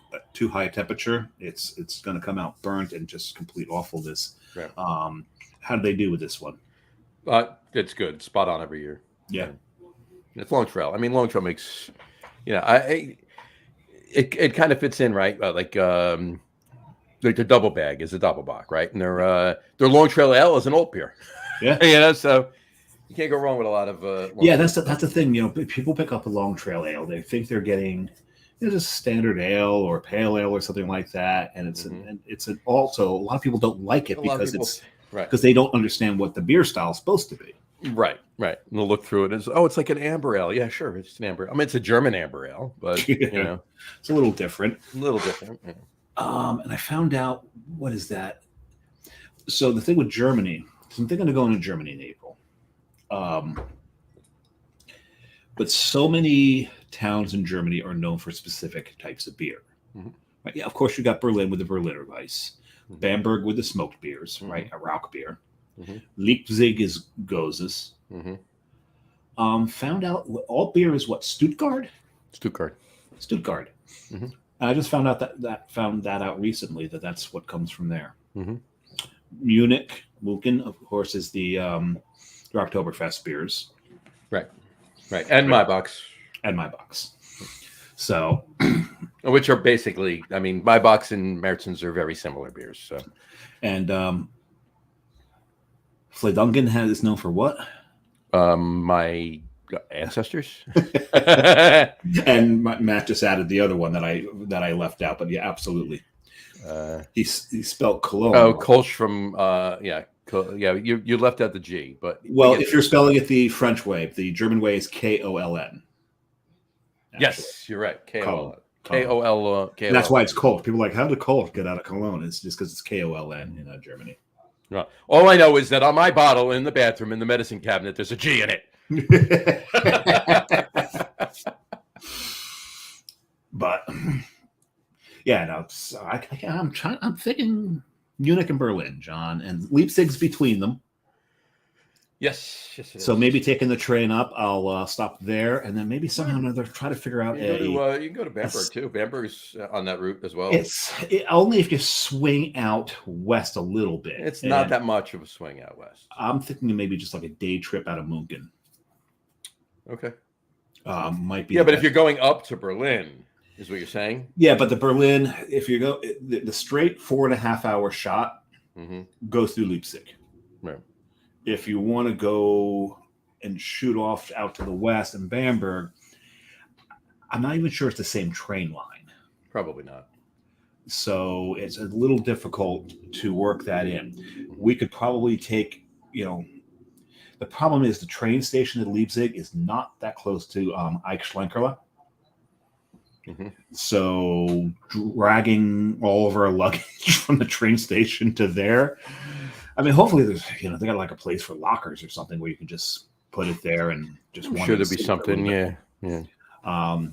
high temperature, it's going to come out burnt and just complete awfulness. Right. How do they do with this one? It's good. Spot on every year. Yeah. It's Long Trail. I mean, Long Trail makes, it kind of fits in, right? The double bag is a double bock, right? And their Long Trail Ale is an old beer. Yeah. So you can't go wrong with a lot of. That's the thing. People pick up a Long Trail Ale. They think they're getting just standard ale or pale ale or something like that, and it's also a lot of people don't like it because they don't understand what the beer style is supposed to be. Right. And they'll look through it and it's like an amber ale. Yeah, sure, it's an amber. I mean, it's a German amber ale, but it's a little different. Yeah. And I found out, what is that? So the thing with Germany, I'm thinking of going to Germany in April. But so many towns in Germany are known for specific types of beer. Mm-hmm. Right? Yeah, of course, you got Berlin with the Berliner Weiss, mm-hmm. Bamberg with the smoked beers, mm-hmm. right? A Rauch beer. Mm-hmm. Leipzig is Gozes. Mm-hmm. Found out all beer is what? Stuttgart. Mm-hmm. I just found out that out recently that's what comes from there. Mm-hmm. Munich, of course, is the Rosstoberfest beers. Right. And Maibach's. So, which are basically, I mean, Maibach's and Märzen's are very similar beers. So, and Fledungen is known for what? My ancestors. And Matt just added the other one that I left out, but yeah, absolutely. He spelled Cologne. Oh, Kolsch from you left out the G, but if you're spelling it the French way, the German way is Koln. Yes, you're right. Koln. That's why it's Kolsch. People are like, how did Kolsch get out of Cologne? It's just because it's Koln in Germany. Right. All I know is that on my bottle in the bathroom in the medicine cabinet, there's a G in it. But I'm thinking Munich and Berlin, John, and Leipzig's between them. Yes. So maybe taking the train up, I'll stop there, and then maybe somehow or another try to figure out you can go to Bamberg too. Bamberg's on that route as well. It's only if you swing out west a little bit. It's not that much of a swing out west. I'm thinking of maybe just like a day trip out of Munchen. Okay. Might be. Yeah, but if you're going up to Berlin, is what you're saying? Yeah, but the Berlin, if you go the straight 4.5 hour shot, mm-hmm. goes through Leipzig. Right. If you want to go and shoot off out to the west in Bamberg, I'm not even sure it's the same train line. Probably not. So it's a little difficult to work that in. We could probably take, the problem is the train station at Leipzig is not that close to Eichschlenkerla. Mm-hmm. So dragging all of our luggage from the train station to there, I mean, hopefully there's, they got like a place for lockers or something where you can just put it there and just I'm wanted sure to there'd be see it for a something. little bit. Yeah.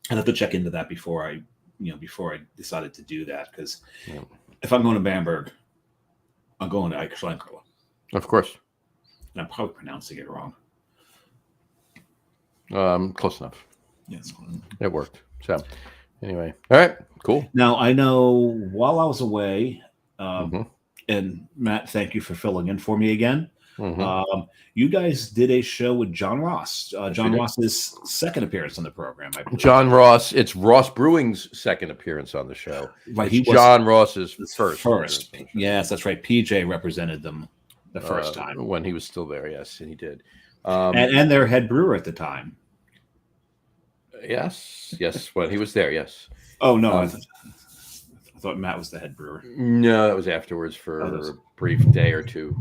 I have to check into that before I decided to do that, because Yeah. if I'm going to Bamberg, I'm going to Ike Schlenkerla. Of course. And I'm probably pronouncing it wrong. Close enough. Yes. It worked. So anyway, all right, cool. Now, I know while I was away, Mm-hmm. and Matt, thank you for filling in for me again. Mm-hmm. You guys did a show with John Ross. Yes, John we did. Ross's second appearance on the program, I believe. John Ross. It's Ross Brewing's second appearance on the show. Right, It's he was John Ross's first. First, yes, that's right. PJ represented them the first time when he was still there. Yes, and he did. and their head brewer at the time. Yes, when he was there. Yes. Oh no, I thought Matt was the head brewer. No, that was afterwards for a brief day or two.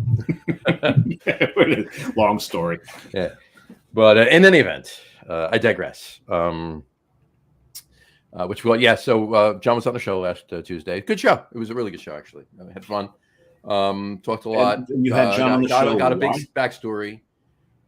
Long story. Yeah, but in any event, I digress. So John was on the show last Tuesday. Good show. It was a really good show, actually. I had fun. Talked a lot. And you had John on the show. Got a big backstory.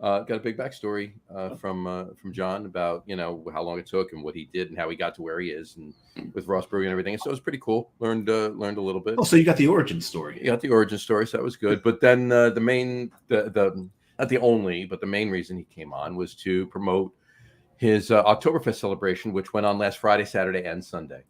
Got a big backstory from John about how long it took and what he did and how he got to where he is, and with Ross Brewing and everything. So it was pretty cool. Learned a little bit. Oh, so you got the origin story. You got the origin story, so that was good. But then the main not the only, but the main reason he came on was to promote his Oktoberfest celebration, which went on last Friday, Saturday, and Sunday.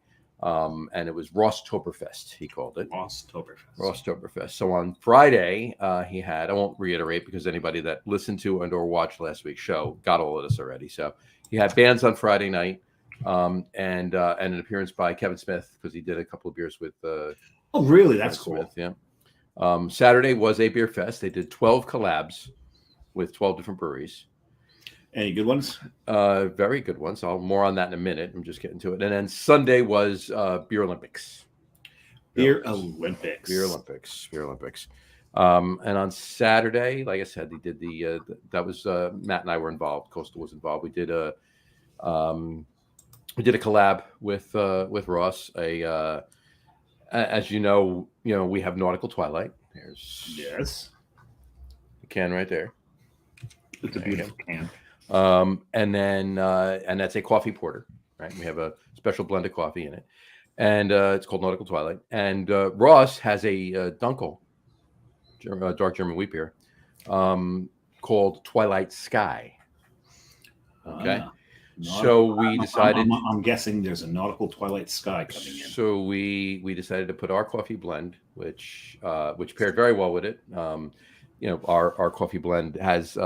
And it was Rosstoberfest, he called it. Rosstoberfest. So on Friday, he had, I won't reiterate because anybody that listened to and or watched last week's show got all of this already. So he had bands on Friday night, and an appearance by Kevin Smith, because he did a couple of beers with oh, really? That's Kevin cool. Smith, yeah. Saturday was a beer fest. They did 12 collabs with 12 different breweries. Any good ones? Very good ones. More on that in a minute. I'm just getting to it. And then Sunday was Beer Olympics. Beer Olympics. And on Saturday, like I said, they did that was Matt and I were involved. Coastal was involved. We did a collab with Ross. As you know, we have Nautical Twilight. There's the can right there. It's a beautiful can. And that's a coffee porter, right? We have a special blend of coffee in it, and it's called Nautical Twilight. And Ross has a Dunkel, dark German wheat beer, called Twilight Sky. Okay, so we decided. I'm guessing there's a Nautical Twilight Sky coming in. So we decided to put our coffee blend, which paired very well with it. Our coffee blend has.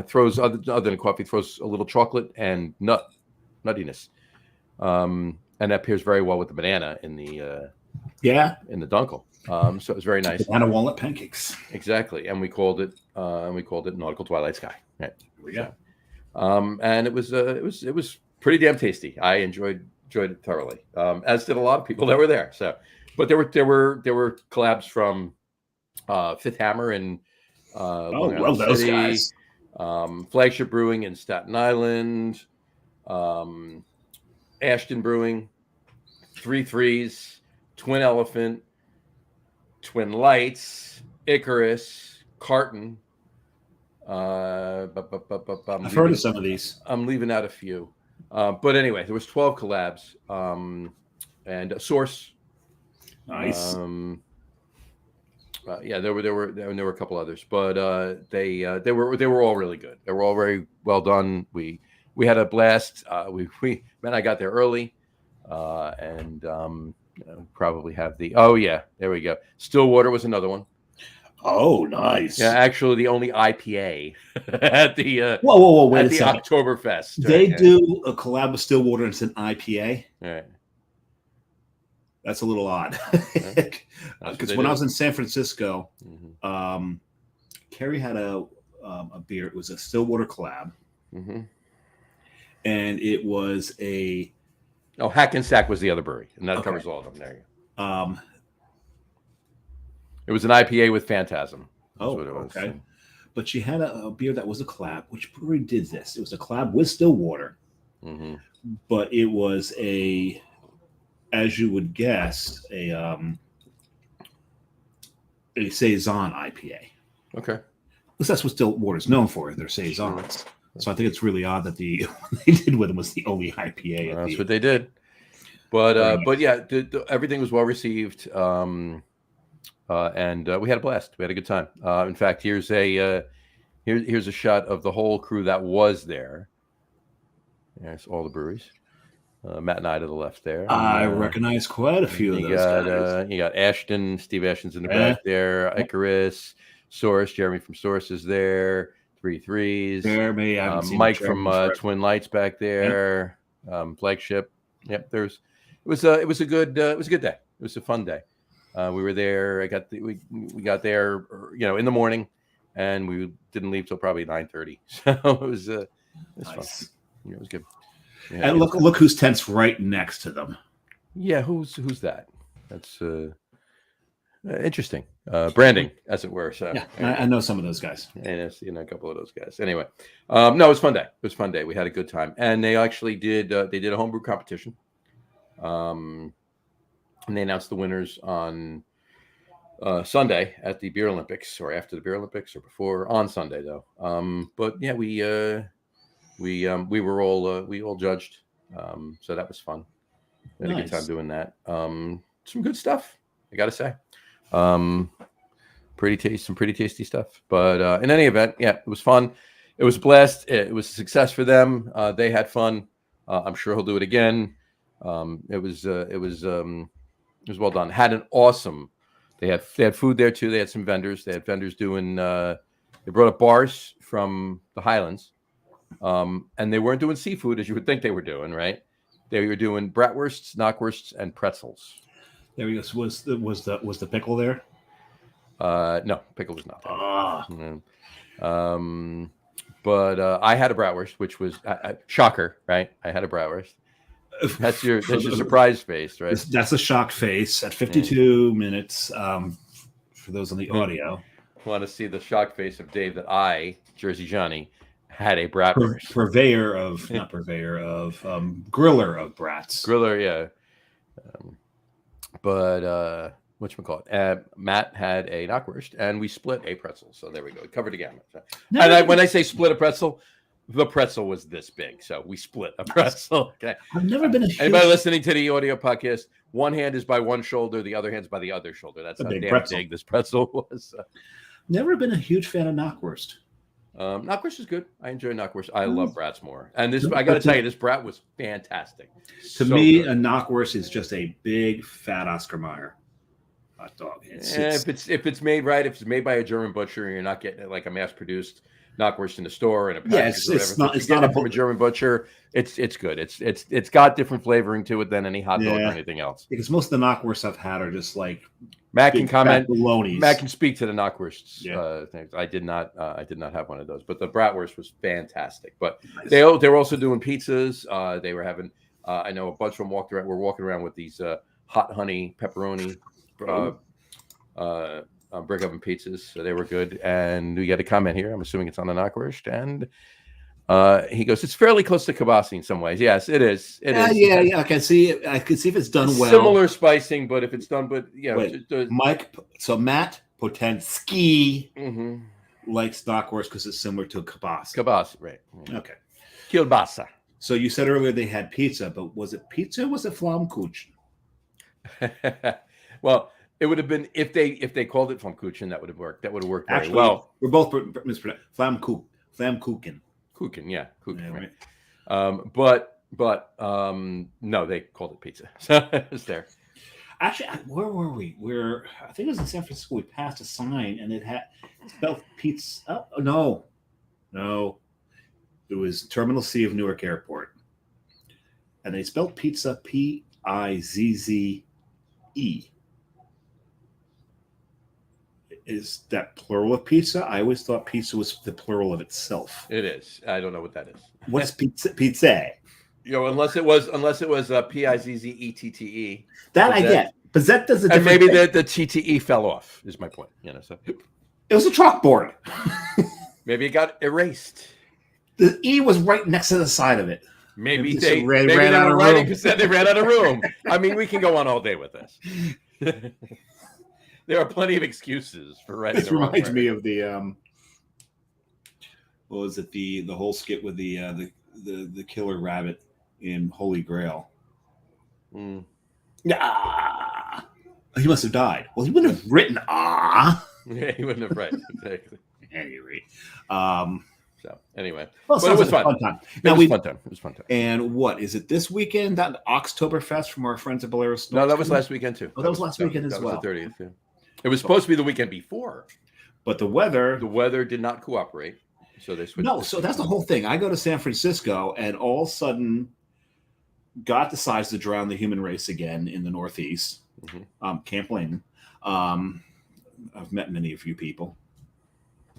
Throws other than coffee, throws a little chocolate and nuttiness, and that pairs very well with the banana in the Dunkel. So it was very nice. Banana walnut pancakes. Exactly, and we called it Nautical Twilight Sky. Right. Here we go. And it was pretty damn tasty. I enjoyed it thoroughly, as did a lot of people that were there. So, but there were collabs from Fifth Hammer and love those guys. Flagship Brewing in Staten Island, Ashton Brewing, 3 Threes, Twin Elephant, Twin Lights, Icarus, Carton. I've heard of some of these. I'm leaving out a few, but anyway, there was 12 collabs, and Source. Nice. There were a couple others, but they were all really good. They were all very well done. We had a blast. Matt and I got there early, and probably have there we go. Stillwater was another one. Oh, nice. Yeah, actually, the only IPA at the whoa, wait at the Oktoberfest. They do a collab with Stillwater and it's an IPA. All right. That's a little odd. Because when I was in San Francisco, Kerry had a beer. It was a Stillwater collab, and it was a. Oh, Hackensack was the other brewery, and that covers all of them. There you go. It was an IPA with Phantasm. Oh, okay. But she had a beer that was a collab. Which brewery did this? It was a collab with Stillwater, but it was as you would guess, a saison IPA. Okay. Because that's what Stillwater's known for, their saisons. So I think it's really odd that what they did with them was the only IPA. That's what they did. But yeah, everything was well received, and we had a blast. We had a good time. In fact, here's a shot of the whole crew that was there. There's all the breweries. Matt and I to the left there. I recognize quite a few of those guys. You got Ashton, Steve Ashton's in the back there. Icarus, Source, Jeremy from Source is there. 3-3s. Jeremy, Mike from Twin Lights back there. Flagship. Yep, it was a good day. It was a fun day. We were there. We got there, in the morning, and we didn't leave till probably 9:30. So it was nice. Fun. Yeah, it was good. Yeah, and look whose tent's right next to them. Yeah, who's that? That's interesting. Branding, as it were. So yeah, I know some of those guys. And I've seen a couple of those guys. Anyway, no, it was a fun day. It was a fun day. We had a good time, and they actually did. They did a homebrew competition, and they announced the winners on Sunday at the Beer Olympics, or after the Beer Olympics, or before on Sunday though. But yeah, we all judged, so that was fun. We had a good time doing that. Some good stuff, I gotta say. Some pretty tasty stuff. But in any event, yeah, it was fun. It was a blast. It was a success for them. They had fun. I'm sure he'll do it again. It was well done. Had an awesome. They had food there too. They had some vendors. They had vendors doing. They brought up bars from the Highlands. And they weren't doing seafood as you would think they were doing, right? They were doing bratwursts, knockwursts, and pretzels. There we go. So was the pickle there? No, pickle was not there. But I had a bratwurst, which was shocker, right? I had a bratwurst. That's your surprise face, right? That's a shocked face at 52 minutes. For those on the audio, want to see the shocked face of Dave that I, Jersey Johnny, had a bratwurst. Griller of brats. Griller, yeah. But whatchamacallit? Matt had a knockwurst, and we split a pretzel. So there we go. It covered the gamut. When I say split a pretzel, the pretzel was this big. So we split a pretzel. Okay. I've never been anybody listening to the audio podcast. One hand is by one shoulder, the other hand's by the other shoulder. That's how damn big this pretzel was. Never been a huge fan of knockwurst. Knockwurst is good. I enjoy knockwurst. I love brats more. And this, I got to tell you, this brat was fantastic. To me, good. A knockwurst is just a big fat Oscar Mayer hot dog. If it's made right, if it's made by a German butcher, and you're not getting it like a mass-produced knockwurst in the store and a package it's not from a German butcher. It's good. It's got different flavoring to it than any hot dog or anything else. Because most of the knockwursts I've had are just like Matt can comment. Balonies. Matt can speak to the knockwursts things. I did not have one of those, but the bratwurst was fantastic. But nice. They were also doing pizzas. They were having. I know a bunch of them walked around. We're walking around with these hot honey pepperoni brick oven pizzas. So they were good. And we get a comment here. I'm assuming it's on the knockwurst. And he goes, it's fairly close to kibasi in some ways. Yes, it is. It is. Yeah. I can see it. I can see if it's done well. Similar spicing, but if it's done, Mike. So Matt Potensky likes knockwurst because it's similar to kibasi. Kibasi, right? Okay. Kielbasa. So you said earlier they had pizza, but was it pizza or was it Flammkuchen? Well, it would have been if they called it Flammkuchen, that would have worked. That would have worked very Actually, well. We're both mispronounced. Flammkuchen. Kuchen, right. But no, they called it pizza. So it was there. Actually, where were we? I think it was in San Francisco. We passed a sign and it had spelled pizza. Oh, no. It was Terminal C of Newark Airport. And they spelled pizza Pizze. Is that plural of pizza? I always thought pizza was the plural of itself. It is. I don't know what that is. What's pizza? Pizza. Unless it was Pizzette. That I get. But that does a and different maybe thing. the TTE fell off. Is my point. So it was a chalkboard. Maybe it got erased. The E was right next to the side of it. Maybe they ran out of room because they ran out of room. I mean, we can go on all day with this. There are plenty of excuses for writing. This reminds me of the what was it, the whole skit with the killer rabbit in Holy Grail. Mm. Ah, he must have died. Well, he wouldn't have written Yeah, he wouldn't have, right, exactly. Anyway, so anyway, well, but it was fun. Time. It was fun time. It was fun time. And what is it this weekend? That Rosstoberfest from our friends at Bolero Snow. No, that was last weekend too. Oh, that was last weekend as well. That was the 30th. Yeah. It was supposed to be the weekend before, but the weather did not cooperate, so they switched. No, so that's the whole thing. I go to San Francisco, and all of a sudden, God decides to drown the human race again in the Northeast. Mm-hmm. Can't blame him. I've met many of you people.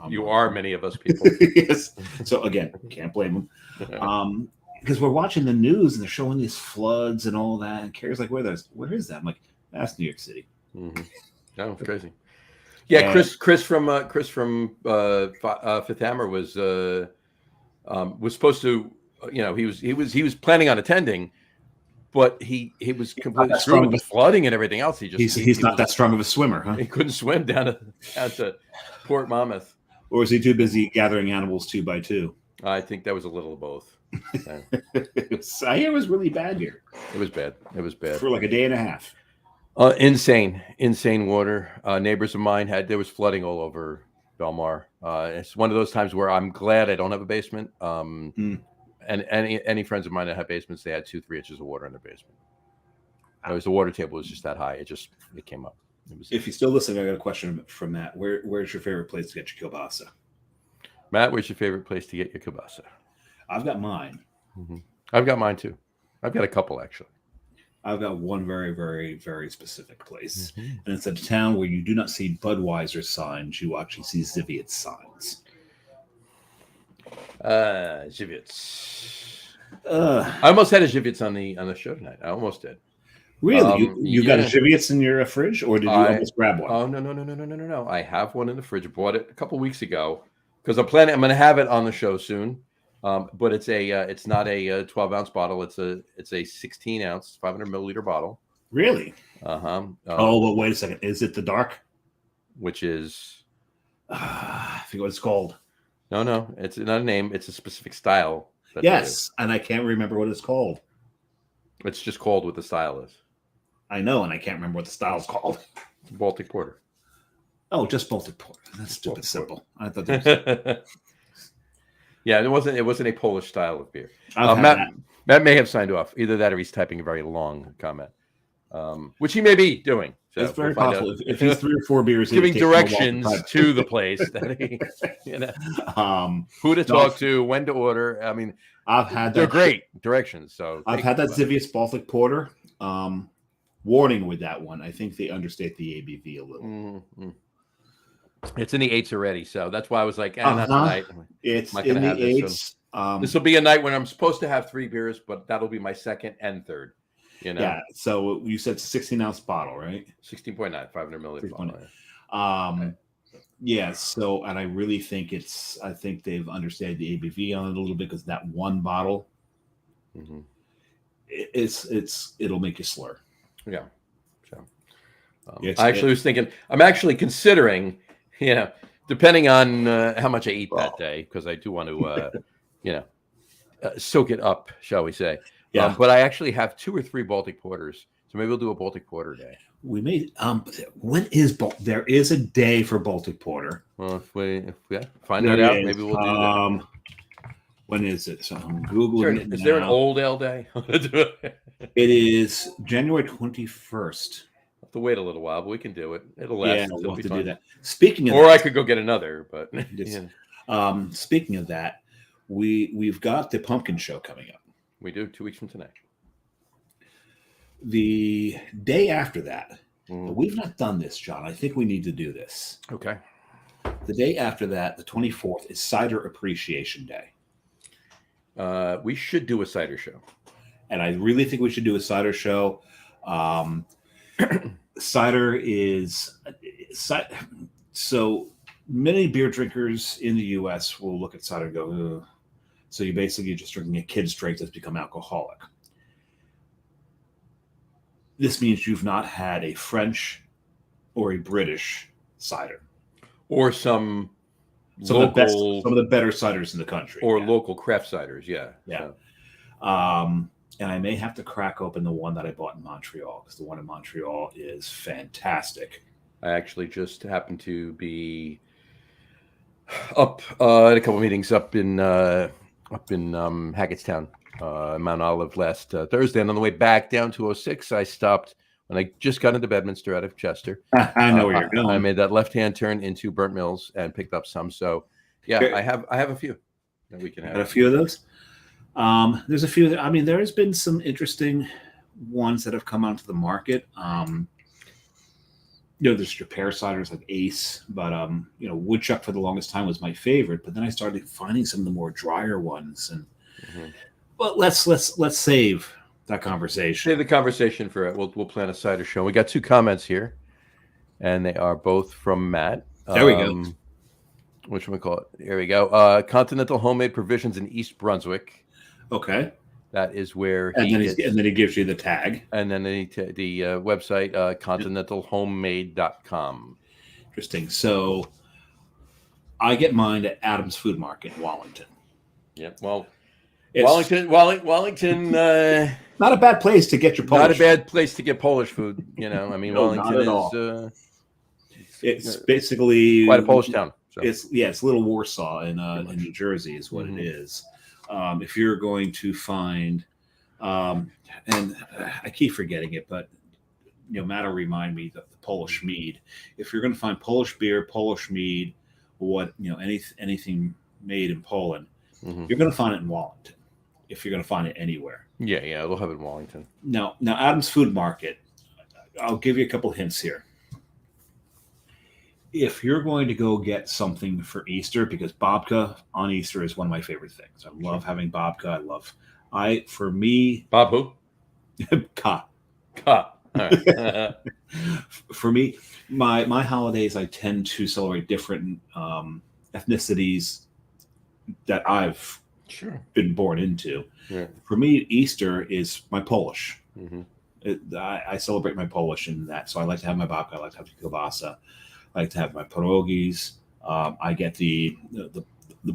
You are many of us people. Yes. So again, can't blame them. Because we're watching the news and they're showing these floods and all that. And Carrie's like, where is that? I'm like, that's New York City. Mm-hmm. Oh, it's crazy. Yeah, Chris from Fifth Hammer was supposed to, he was planning on attending, but he was completely screwed with the flooding and everything else. He's not that strong of a swimmer, huh? He couldn't swim down to Port Monmouth. Or was he too busy gathering animals 2 by 2? I think that was a little of both. I hear it was really bad here. It was bad. For like a day and a half. Insane water. Neighbors of mine there was flooding all over Belmar. It's one of those times where I'm glad I don't have a basement. And any friends of mine that have basements, they had 2-3 inches of water in their basement. The water table was just that high. It came up. If you're still listening, I got a question from Matt. Where's your favorite place to get your kielbasa? Matt, where's your favorite place to get your kielbasa? I've got mine. Mm-hmm. I've got mine too. I've got a couple actually. I've got one very, very, very specific place, and it's a town where you do not see Budweiser signs; you actually see Zivitz signs. Zivitz. I almost had a Zivitz on the show tonight. I almost did. Really? You got a Zivitz in your fridge, or did you almost grab one? Oh, no. I have one in the fridge. Bought it a couple weeks ago because I'm going to have it on the show soon. But it's not a 12-ounce bottle. It's a 16-ounce, 500 milliliter bottle. Really? Well, wait a second. Is it the dark? Which is? I forget what it's called. No. It's not a name. It's a specific style. Yes, and I can't remember what it's called. It's just called what the style is. I know, and I can't remember what the style's called. Baltic Porter. Oh, just Baltic Porter. That's stupid simple. I thought that was... Yeah, it wasn't a Polish style of beer. Matt may have signed off. Either that or he's typing a very long comment, which he may be doing. So it's very possible. If he's 3 or 4 beers, giving directions to the place that he, who to talk to, when to order. I mean, they're great directions. So I've had that Zivitz Baltic Porter. Warning with that one. I think they understate the ABV a little. Mm-hmm. It's in the 8s already, so that's why I was like, not tonight. It's in the 8s. This will be a night when I'm supposed to have 3 beers, but that'll be my second and third. Yeah. So you said 16-ounce bottle, right? 16.9, 500 milliliter bottle. Okay. Yeah. So, and I really think I think they've understated the ABV on it a little bit because that one bottle, it'll make you slur. Yeah. So, I actually was thinking. I'm actually considering. Depending on how much I eat that day, because I do want to, soak it up, shall we say? Yeah. But I actually have 2 or 3 Baltic Porters, so maybe we'll do a Baltic Porter day. We may. When is there is a day for Baltic Porter? Well, if we find that out, maybe we'll do that. When is it? So I'm googling it now. Is there an old ale day? It is January 21st. To wait a little while, but we can do it. It'll last. Yeah, we'll have to do that. Speaking of, I could go get another. But speaking of that, we've got the pumpkin show coming up. We do 2 weeks from tonight. The day after that, we've not done this, John. I think we need to do this. Okay. The day after that, the 24th, is Cider Appreciation Day. We should do a cider show, and I really think we should do a cider show. Cider is so many beer drinkers in the U.S. will look at cider and go, ugh. So you're basically just drinking a kid's drink that's become alcoholic. This means you've not had a French or a British cider. Or some, some of the better ciders in the country, or local craft ciders. Yeah. And I may have to crack open the one that I bought in Montreal, because the one in Montreal is fantastic. I actually just happened to be up at a couple meetings up in Hackettstown, Mount Olive last Thursday, and on the way back down to 06, I stopped when I just got into Bedminster out of Chester. I know where you're going. I made that left-hand turn into Burnt Mills and picked up some. So yeah, I have a few that we can have. A few of those. There's a few. I mean, there has been some interesting ones that have come onto the market. There's your pear ciders like Ace, but Woodchuck for the longest time was my favorite. But then I started finding some of the more drier ones, and but let's save that conversation. Save the conversation for it. We'll plan a cider show. We got 2 comments here, and they are both from Matt. There we go. Which one we call it? Here we go. Continental Homemade Provisions in East Brunswick. Okay. That is where and then he gives you the tag. And then the website, continentalhomemade.com. Interesting. So I get mine at Adams Food Market in Wallington. Yep. Well, Wallington. Not a bad place to get your Polish. Not a bad place to get Polish food. I mean, no, Wallington is. It's basically quite a Polish town. So. It's Little Warsaw in New Jersey is what it is. If you're going to find, and I keep forgetting it, but Matt will remind me that the Polish mead. If you're going to find Polish beer, Polish mead, anything made in Poland, you're going to find it in Wallington. If you're going to find it anywhere, yeah, we'll have it in Wallington. Now Adams Food Market. I'll give you a couple hints here. If you're going to go get something for Easter, because babka on Easter is one of my favorite things. I love having babka. For me, Bob who? Ka. All right. For me, my holidays, I tend to celebrate different ethnicities that I've been born into. Yeah. For me, Easter is my Polish. I celebrate my Polish in that. So I like to have my babka. I like to have the kielbasa. I like to have my pierogies. I get the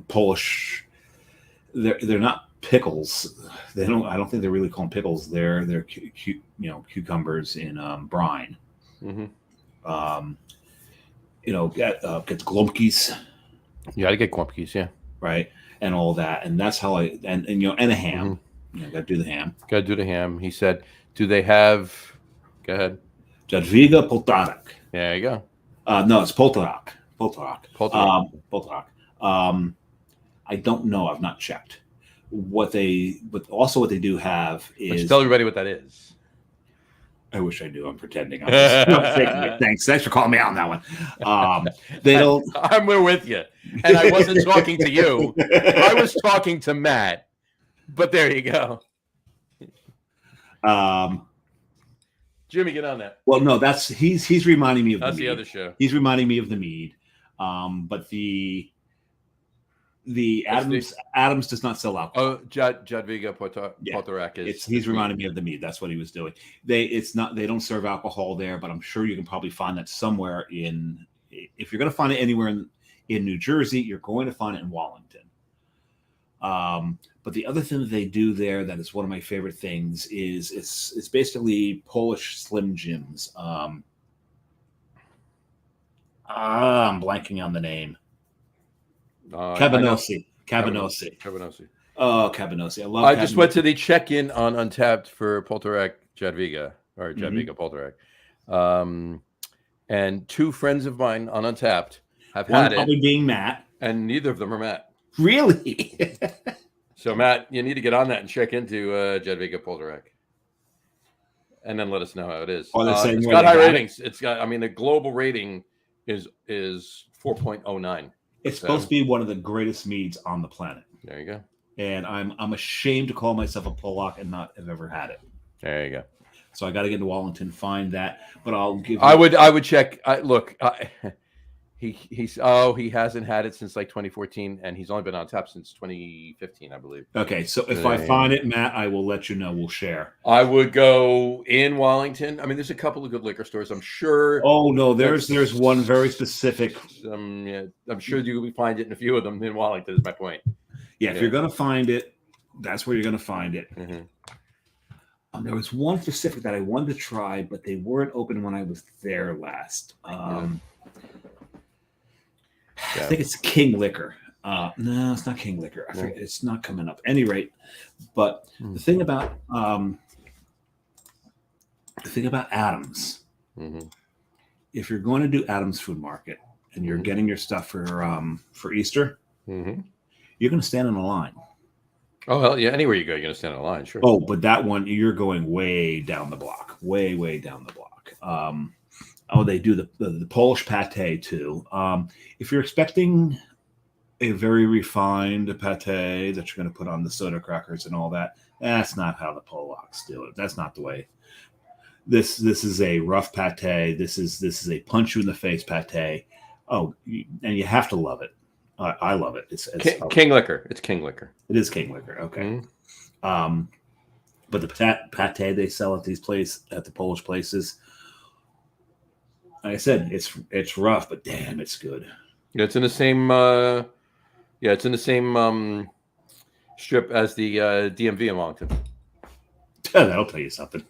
Polish. They're not pickles. I don't think they really call them pickles. They're cucumbers in brine. Get glumpies. You got to get glumpies, yeah. Right, and all that, and that's how and a ham. Got to do the ham. Got to do the ham. He said, "Do they have?" Go ahead. Jadwiga Poltarak. There you go. No, it's Poltarak. Poltarak. I don't know. I've not checked. What they do have is. Let's tell everybody what that is. I wish I knew. I'm pretending. I'm faking it. Thanks for calling me out on that one. They don't. I'm with you, and I wasn't talking to you. I was talking to Matt. But there you go. Jimmy, get on that. Well, no, he's reminding me of that's the other show. He's reminding me of the mead, but the Adams does not sell alcohol. Oh, Jadwiga Poltarak is. He's reminding me of the mead. That's what he was doing. They don't serve alcohol there, but I'm sure you can probably find that somewhere in. If you're going to find it anywhere in New Jersey, you're going to find it in Wallington. But the other thing that they do there that is one of my favorite things is it's basically Polish Slim Jims. I'm blanking on the name. Cabanossi. Oh, Cabanossi. I love. I just went to the check-in on Untapped for Poltarak Jadwiga or Jadwiga Poltarak, and 2 friends of mine on Untapped have had it. Probably being Matt, and neither of them are Matt. Really? So, Matt, you need to get on that and check into Jadwiga Poltarak. And then let us know how it is. It's got high ratings. It's got, the global rating is 4.09. It's supposed to be one of the greatest meads on the planet. There you go. And I'm ashamed to call myself a Polak and not have ever had it. There you go. So I got to get into Wallington, find that. But I'll give. I would check. He hasn't had it since like 2014, and he's only been on tap since 2015, I believe. Okay, so if I find it, Matt, I will let you know. We'll share. I would go in Wallington. I mean, there's a couple of good liquor stores, I'm sure. Oh no, there's one very specific. Yeah, I'm sure you will find it in a few of them in Wallington. Is my point. Yeah, if you're gonna find it, that's where you're gonna find it. Mm-hmm. There was one specific that I wanted to try, but they weren't open when I was there last. I think it's King Liquor. No, it's not King Liquor. I forget. It's not coming up. At any rate, but the thing about Adams, if you're going to do Adams Food Market and you're getting your stuff for Easter, you're going to stand in a line. Oh hell yeah! Anywhere you go, you're going to stand in a line. Sure. Oh, but that one you're going way down the block, way down the block. They do the Polish pate too. If you're expecting a very refined pate that you're going to put on the soda crackers and all that, that's not how the Polacks do it. That's not the way. This is a rough pate. This is a punch you in the face pate. Oh, and you have to love it. I love it. It's King Liquor. It's King Liquor. It is King Liquor. Okay. But the pate they sell at the Polish places, like I said, it's rough, but damn, it's good. Yeah, it's in the same. It's in the same strip as the DMV in Wellington. That'll tell you something.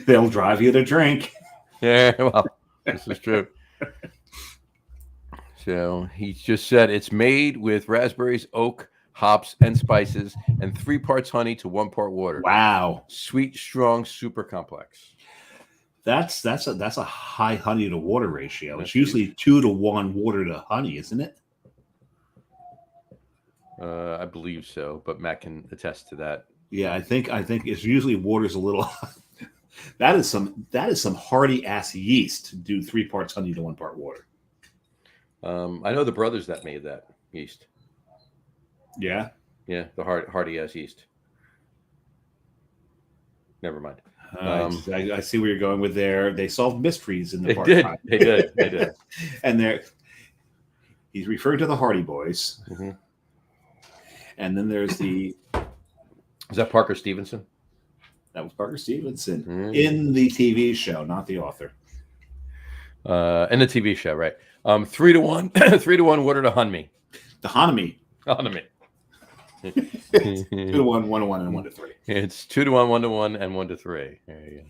They'll drive you to drink. Yeah, well, this is true. So he just said it's made with raspberries, oak, hops, and spices, and 3 parts honey to 1 part water. Wow. Sweet, strong, super complex. That's a high honey to water ratio. It's usually 2 to 1 water to honey, isn't it? I believe so, but Matt can attest to that. Yeah, I think it's usually water's a little. That is some hardy ass yeast to do 3 parts honey to 1 part water. I know the brothers that made that yeast. Yeah, the hardy ass yeast. Never mind. I see where you're going with there. They solved mysteries in the part. They did. And he's referring to the Hardy Boys. And then there's is that Parker Stevenson? That was Parker Stevenson in the TV show, not the author. In the TV show, right? 3 to 1, 3 to 1 water to honey. The honey. 2 to 1, 1 to 1, and 1 to 3. It's 2 to 1, 1 to 1, and 1 to 3. There you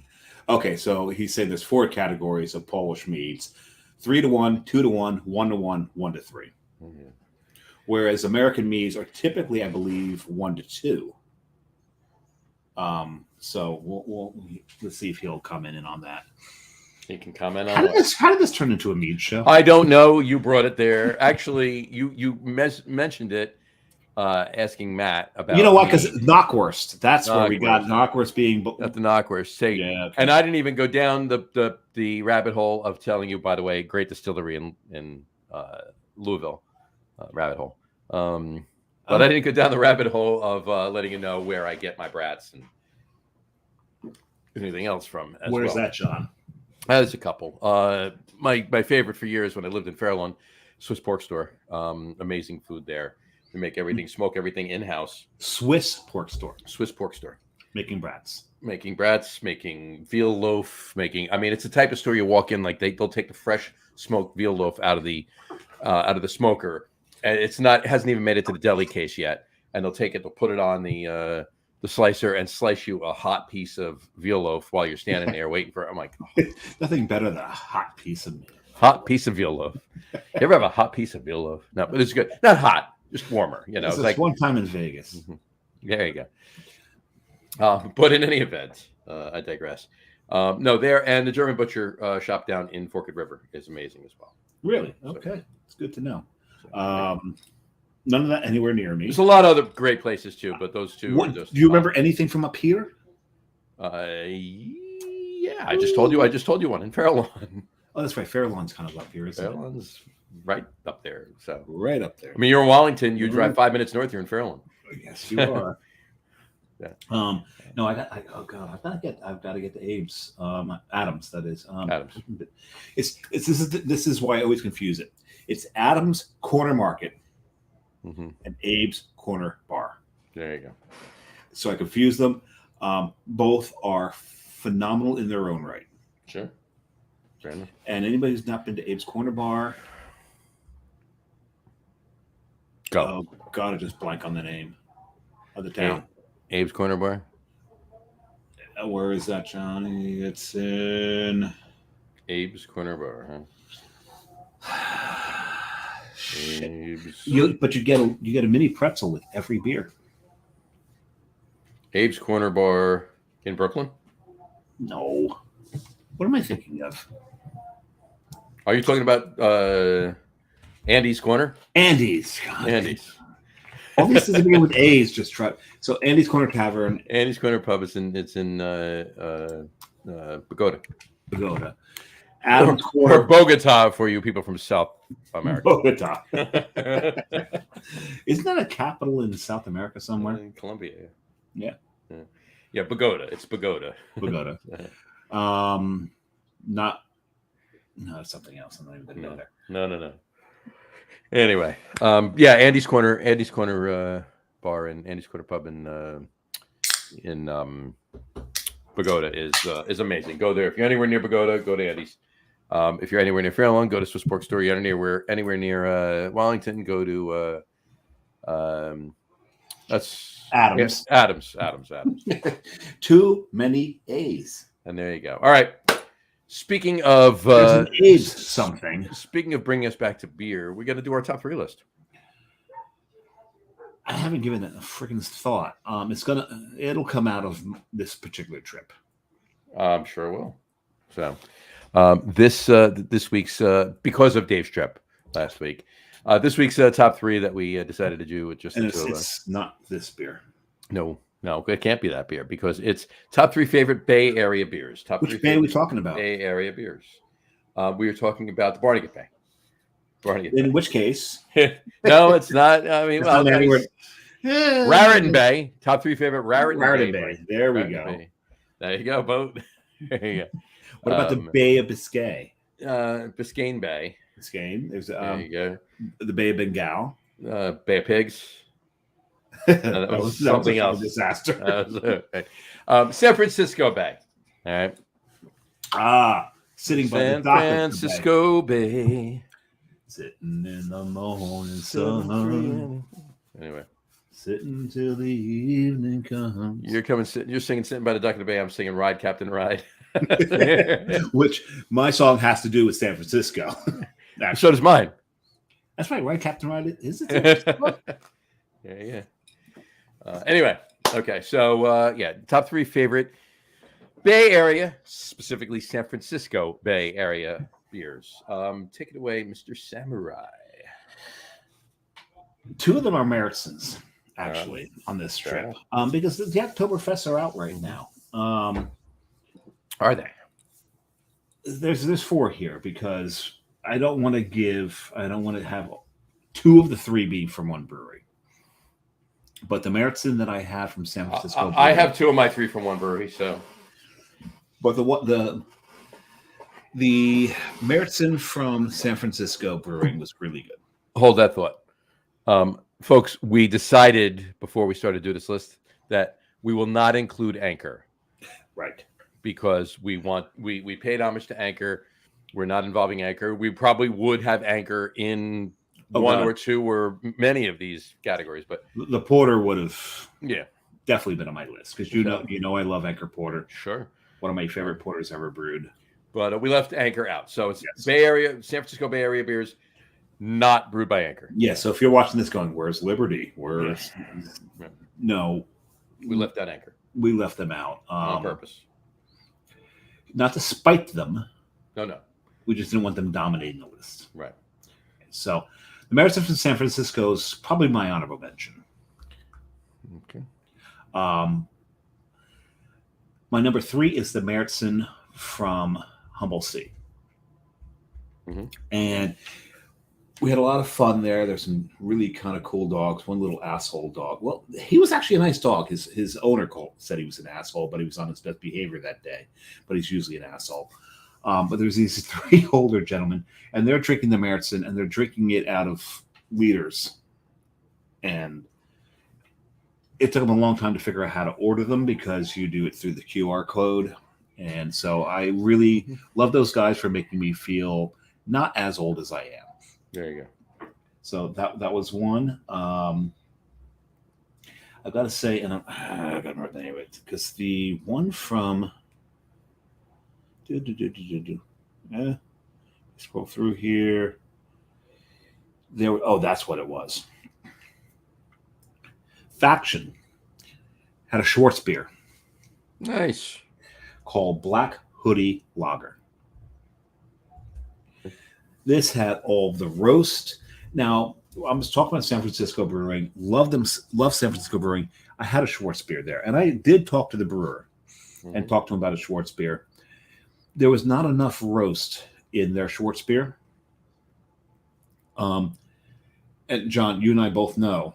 go. Okay, so he said there's 4 categories of Polish meads: 3 to 1, 2 to 1, 1 to 1, 1 to 3. Whereas American meads are typically, I believe, 1 to 2. So let's see if he'll comment in on that. He can comment on how did this turn into a mead show? I don't know. You brought it there. Actually, you mentioned it, asking Matt about. You know what? Because Knockwurst. That's where we got Knockwurst being at the Knockwurst. Yeah, okay. And I didn't even go down the rabbit hole of telling you. By the way, great distillery in Louisville. Rabbit hole. But I didn't go down the rabbit hole of letting you know where I get my brats and anything else from. Where's that, John? There's a couple. My favorite for years when I lived in Fairlawn, Swiss Pork Store. Amazing food there. They make everything, smoke everything in-house. Swiss Pork Store. Making brats. Making veal loaf. I mean, it's the type of store you walk in, like they'll take the fresh smoked veal loaf out of the smoker. And it hasn't even made it to the deli case yet. And they'll put it on the slicer and slice you a hot piece of veal loaf while you're standing there waiting for it. I'm like, nothing better than a hot piece of meat. Hot piece of veal loaf. You ever have a hot piece of veal loaf? No, but it's good. Not hot, just warmer. It's like one time in Vegas. There you go. But in any event, I digress. No, there and the German butcher shop down in Forked River is amazing as well. Really? Okay, it's good to know. None of that anywhere near me. There's a lot of other great places too, but those two. Do you remember anything from up here? Yeah, I just told you one in Fairlawn. Oh, that's right. Fairlawn's kind of up here, isn't it? Fairlawn's right up there. So right up there. I mean, you're in Wallington. You drive 5 minutes north. You're in Fairlawn. Yes, you are. Yeah. No, I've got to get the Abe's, Adams. That is, Adams. This is why I always confuse it. It's Adams Corner Market and Abe's Corner Bar. There you go. So I confuse them. Both are phenomenal in their own right. Sure. Fair enough. And anybody who's not been to Abe's Corner Bar, go. Oh, God, I just blank on the name of the town. Abe's Corner Bar. Where is that, Johnny? It's in Abe's Corner Bar, huh? Abe's. But you get a mini pretzel with every beer. Abe's Corner Bar in Brooklyn? No. What am I thinking of? Are you talking about Andy's Corner? Andy's. God. Andy's. All these things begin with A's. Just try. So Andy's Corner Tavern. Andy's Corner Pub is in Pagoda. Pagoda. Adams Or Corner. Bogota for you people from South America. Bogota. Isn't that a capital in South America somewhere? In Colombia. Yeah. Yeah, Pagoda. It's Pagoda. Pagoda. No, it's something else. I'm not even going to go there. No. Anyway, yeah, Andy's Corner Bar and Andy's Corner Pub in Pagoda is amazing. Go there if you're anywhere near Pagoda. Go to Andy's. If you're anywhere near Fairlawn, go to Swiss Pork Store. You're anywhere near Wellington, go to that's Adams. Adams. Too many A's. And there you go. All right. Speaking of something. Speaking of bringing us back to beer, we got to do our top 3 list. I haven't given it a freaking thought. It'll come out of this particular trip. I'm sure it will. So this week's because of Dave's trip last week, this week's top 3 that we decided to do with just the two of us. It's not this beer. No, it can't be that beer because it's top 3 favorite Bay Area beers. Which Bay are we talking about? Bay Area beers. We are talking about the Barnegat Bay. In which case, no, it's not. I mean, well, Raritan Bay. Top 3 favorite Raritan Bay. There we go. Bay. There you go, boat. There you go. What about the Bay of Biscay? Biscayne Bay. Biscayne. There's there you go. The Bay of Bengal. Bay of Pigs. That was something else. Disaster. San Francisco Bay. All right. Sitting by San the dock Francisco Bay. Sitting in the morning sun. Anyway. Sitting till the evening comes. You're singing Sitting by the Dock of the Bay. I'm singing Ride, Captain, Ride. Which my song has to do with San Francisco. So does mine. That's right. Ride, Captain, Ride. Is it? Yeah. Anyway, okay. So, top 3 favorite Bay Area, specifically San Francisco Bay Area beers. Take it away, Mr. Samurai. 2 of them are Märzen's, actually, on this trip. Because the Oktoberfests are out right now. Are they? There's 4 here because I don't want to have 2 of the 3 be from one brewery. But the Märzen that I have from San Francisco, I have 2 of my 3 from one brewery. So, but the Märzen from San Francisco Brewing was really good. Hold that thought, folks. We decided before we started to do this list that we will not include Anchor, right? Because we paid homage to Anchor. We're not involving Anchor. We probably would have Anchor in one or 2 or many of these categories, but the porter would have, definitely been on my list because you know I love Anchor Porter. Sure, one of my favorite porters ever brewed. But we left Anchor out, so it's Bay Area, San Francisco Bay Area beers, not brewed by Anchor. Yeah. So if you're watching this, going, "Where's Liberty? Where's?" No, we left out Anchor. We left them out on purpose, not to spite them. No. We just didn't want them dominating the list. Right. So the Märzen from San Francisco is probably my honorable mention. Okay. My number 3 is the Märzen from Humble Sea. Mm-hmm. And we had a lot of fun there. There's some really kind of cool dogs. One little asshole dog. Well, he was actually a nice dog. His owner said he was an asshole, but he was on his best behavior that day. But he's usually an asshole. But there's these 3 older gentlemen, and they're drinking the Märzen, and they're drinking it out of liters. And it took them a long time to figure out how to order them because you do it through the QR code. And so I really love those guys for making me feel not as old as I am. There you go. So that was one. I've got to say, and I got to remember the name of it, because the one from scroll through here. That's what it was. Faction had a Schwartz beer. Nice. Called Black Hoodie Lager. This had all the roast. Now, I was talking about San Francisco Brewing. Love San Francisco Brewing. I had a Schwartz beer there, and I did talk to the brewer and talk to him about a Schwartz beer. There was not enough roast in their Schwartz beer. And John, you and I both know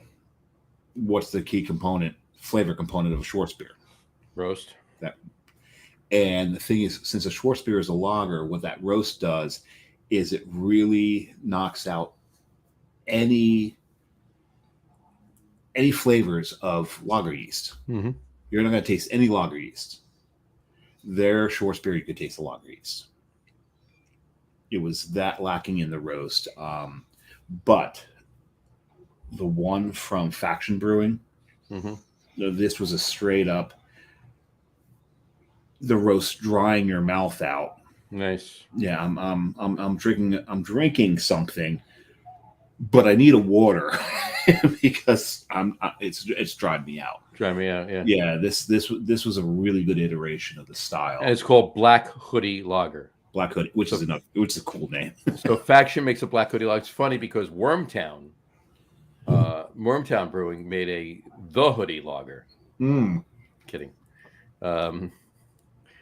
what's the key flavor component of a Schwartz beer. Roast. And the thing is, since a Schwartz beer is a lager, what that roast does is it really knocks out any flavors of lager yeast. Mm-hmm. You're not going to taste any lager yeast. Their Schwartz beer, you could taste the lager yeast. It was that lacking in the roast. But the one from Faction Brewing, this was a straight up the roast drying your mouth out. Nice. Yeah, I'm drinking something, but I need a water because it's dried me out. Dried me out, yeah. Yeah, this was a really good iteration of the style. And it's called Black Hoodie Lager. Black Hoodie, which is a cool name. So Faction makes a Black Hoodie Lager. It's funny because Wormtown Brewing made the Hoodie Lager. Kidding.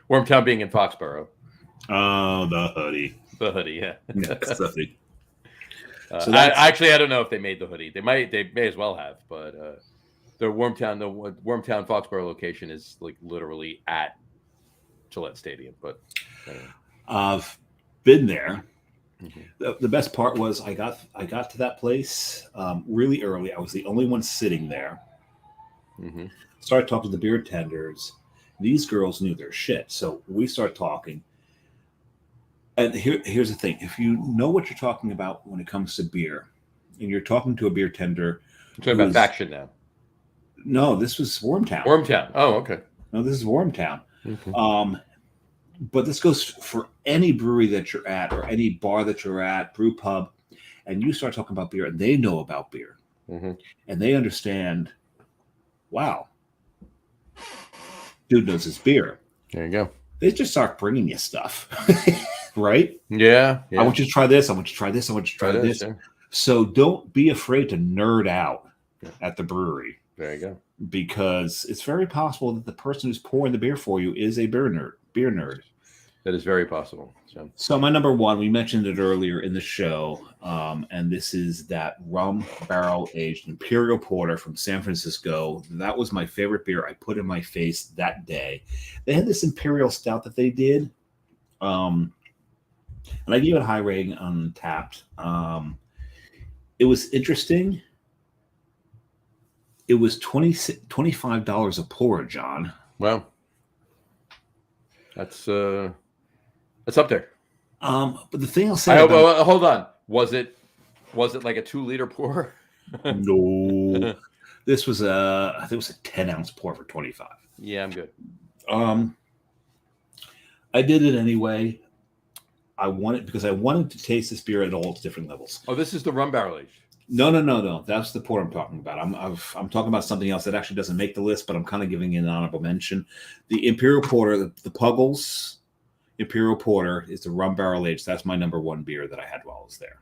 Wormtown being in Foxborough. Oh, the hoodie. The hoodie, yeah. Yes, the hoodie. So I don't know if they made the hoodie. They may as well have, but the Wormtown Foxborough location is like literally at Gillette Stadium. But anyway. I've been there. The best part was I got to that place really early. I was the only one sitting there. Started talking to the beer tenders. These girls knew their shit, so we started talking. And here's the thing: if you know what you're talking about when it comes to beer, and you're talking to a beer tender, you're talking about Faction now. No, this was Wormtown. Wormtown. Oh, okay. No, this is Wormtown. But this goes for any brewery that you're at or any bar that you're at, brew pub, and you start talking about beer, and they know about beer, and they understand. Wow, dude knows his beer. There you go. They just start bringing you stuff, right? Yeah. I want you to try this. I want you to try this. I want you to try this. Yeah. So don't be afraid to nerd out at the brewery. There you go. Because it's very possible that the person who's pouring the beer for you is a beer nerd. That is very possible. So my number one, we mentioned it earlier in the show, and this is that rum barrel-aged Imperial Porter from San Francisco. That was my favorite beer I put in my face that day. They had this Imperial Stout that they did, and I gave it a high rating on Tapped. It was interesting. It was $25 a pour, John. Wow. That's up there. But the thing I'll say, hold on. Was it like a 2-liter pour? No, this was I think it was a 10-ounce pour for $25. Yeah, I'm good. I did it anyway. I wanted to taste this beer at all different levels. Oh, this is the rum barrel aged. No. That's the pour I'm talking about. I'm talking about something else that actually doesn't make the list, but I'm kind of giving it an honorable mention. The Imperial Porter, the Puggles Imperial Porter is the rum barrel aged. That's my number one beer that I had while I was there.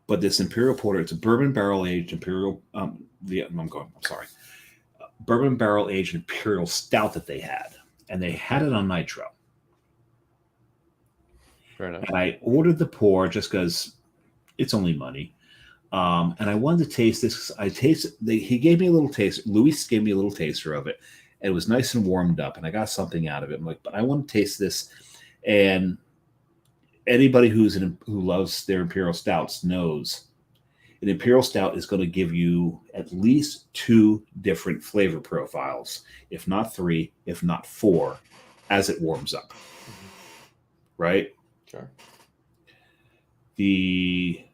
But this Imperial Porter, it's a bourbon barrel aged Imperial. Bourbon barrel aged Imperial Stout that they had, and they had it on nitro. Fair enough. And I ordered the pour just because It's only money. And I wanted to taste this. He gave me a little taste. Luis gave me a little taster of it. And it was nice and warmed up, and I got something out of it. I'm like, but I want to taste this. And anybody who loves their imperial stouts knows an imperial stout is going to give you at least 2 different flavor profiles, if not 3, if not 4, as it warms up. Right? Sure. The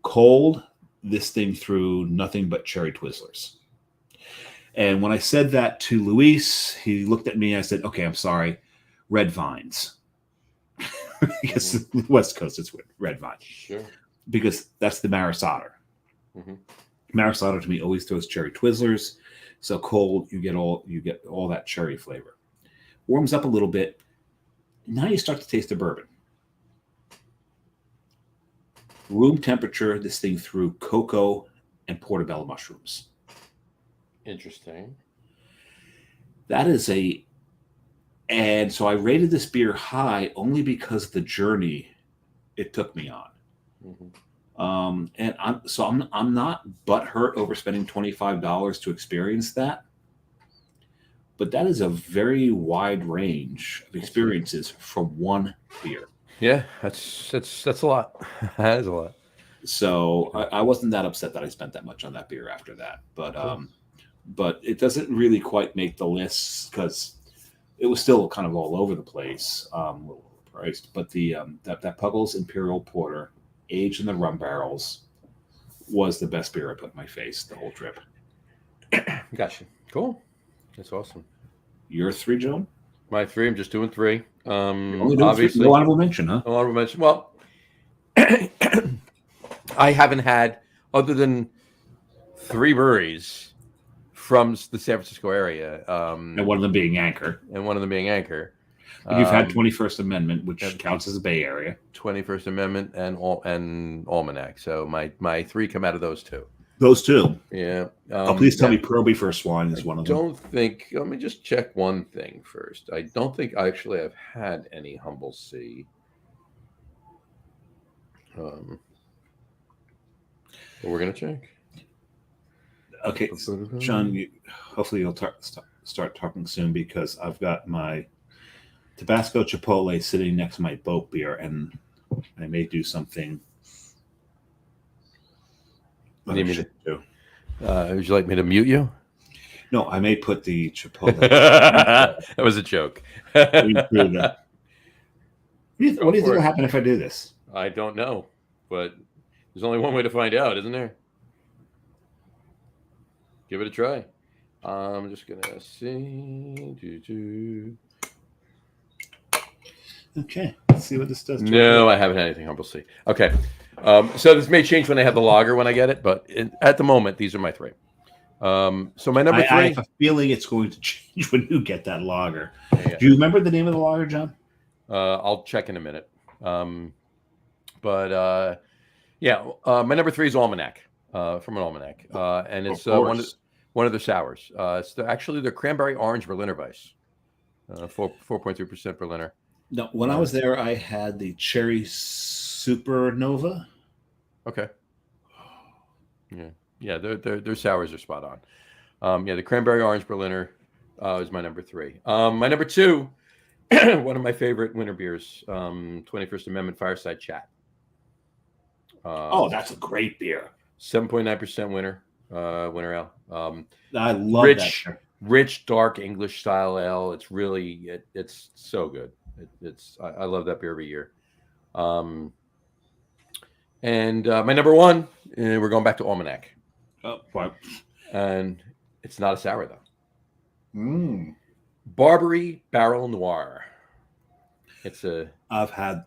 cold, this thing threw nothing but cherry Twizzlers. And when I said that to Luis, he looked at me and I said, okay, I'm sorry, red vines. Because the West Coast, it's red vines. Sure. Because that's the Maris Otter. Maris Otter to me always throws cherry Twizzlers. So cold, you get all that cherry flavor. Warms up a little bit. Now you start to taste the bourbon. Room temperature, this thing threw cocoa and portobello mushrooms. Interesting. That is and so I rated this beer high only because of the journey it took me on. And I'm not butthurt over spending $25 to experience that, but that is a very wide range of experiences from one beer. Yeah, that's a lot. That is a lot. So I wasn't that upset that I spent that much on that beer after that, but it doesn't really quite make the list because it was still kind of all over the place, a little overpriced. But the that Puggles Imperial Porter, aged in the rum barrels, was the best beer I put in my face the whole trip. Gotcha. Cool. That's awesome. Your 3, Joan? My 3. I'm just doing 3. Obviously, no honorable mention, huh? No honorable mention. Well, I haven't had, other than 3 breweries from the San Francisco area, and one of them being Anchor. You've had 21st Amendment, which counts as a Bay Area. 21st Amendment and Almanac. So my 3 come out of those 2. Those 2. Yeah. Please tell me Proby First Wine is one of them. Let me just check one thing first. I don't think actually I've had any Humble Sea. But we're going to check. Okay, Sean, hopefully you'll start talking soon because I've got my Tabasco Chipotle sitting next to my boat beer, and I may do something. Would you like me to mute you? No, I may put the Chipotle. That was a joke. What do you think will happen if I do this? I don't know, but there's only one way to find out, isn't there? Give it a try. I'm just going to see. Okay, let's see what this does. No, I haven't had anything Humble Sea. Okay. So this may change when I have the lager when I get it, but at the moment, these are my 3. So my number 3. I have a feeling it's going to change when you get that lager. Yeah. Do you remember the name of the lager, John? I'll check in a minute. My number 3 is Almanac, from an Almanac, and it's one of the sours. It's actually the Cranberry Orange Berliner Weiss, 4.3% Berliner. No, when I was there, I had the Cherry Supernova. Okay. Yeah, their sours are spot on. The Cranberry Orange Berliner is my number 3. My number 2, one of my favorite winter beers, 21st Amendment Fireside Chat. That's a great beer. 7.9% winter ale. I love that. Rich, dark English style ale. It's really it's so good. I love that beer every year. And my number 1, we're going back to Almanac. Oh, wow. And it's not a sour though. Barbary Barrel Noir. I think I've had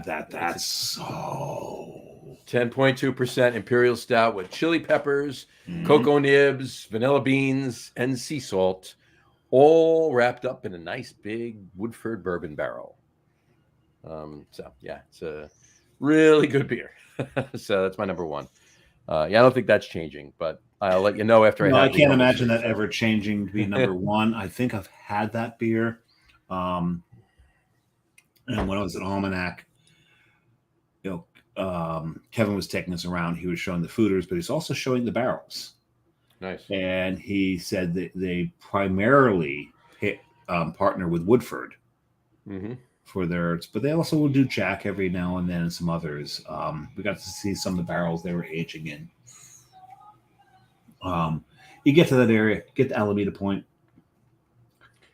that. That's so 10.2% Imperial Stout with chili peppers, cocoa nibs, vanilla beans, and sea salt, all wrapped up in a nice big Woodford bourbon barrel. It's a really good beer. So that's my number 1. I don't think that's changing, but I'll let you know after I can't imagine that ever changing to be number 1. I think I've had that beer. And when I was at Almanac, Kevin was taking us around. He was showing the fooders, but he's also showing the barrels. Nice. And he said that they primarily partner with Woodford for theirs, but they also will do Jack every now and then and some others. We got to see some of the barrels they were aging in. You get to that area, get to Alameda Point,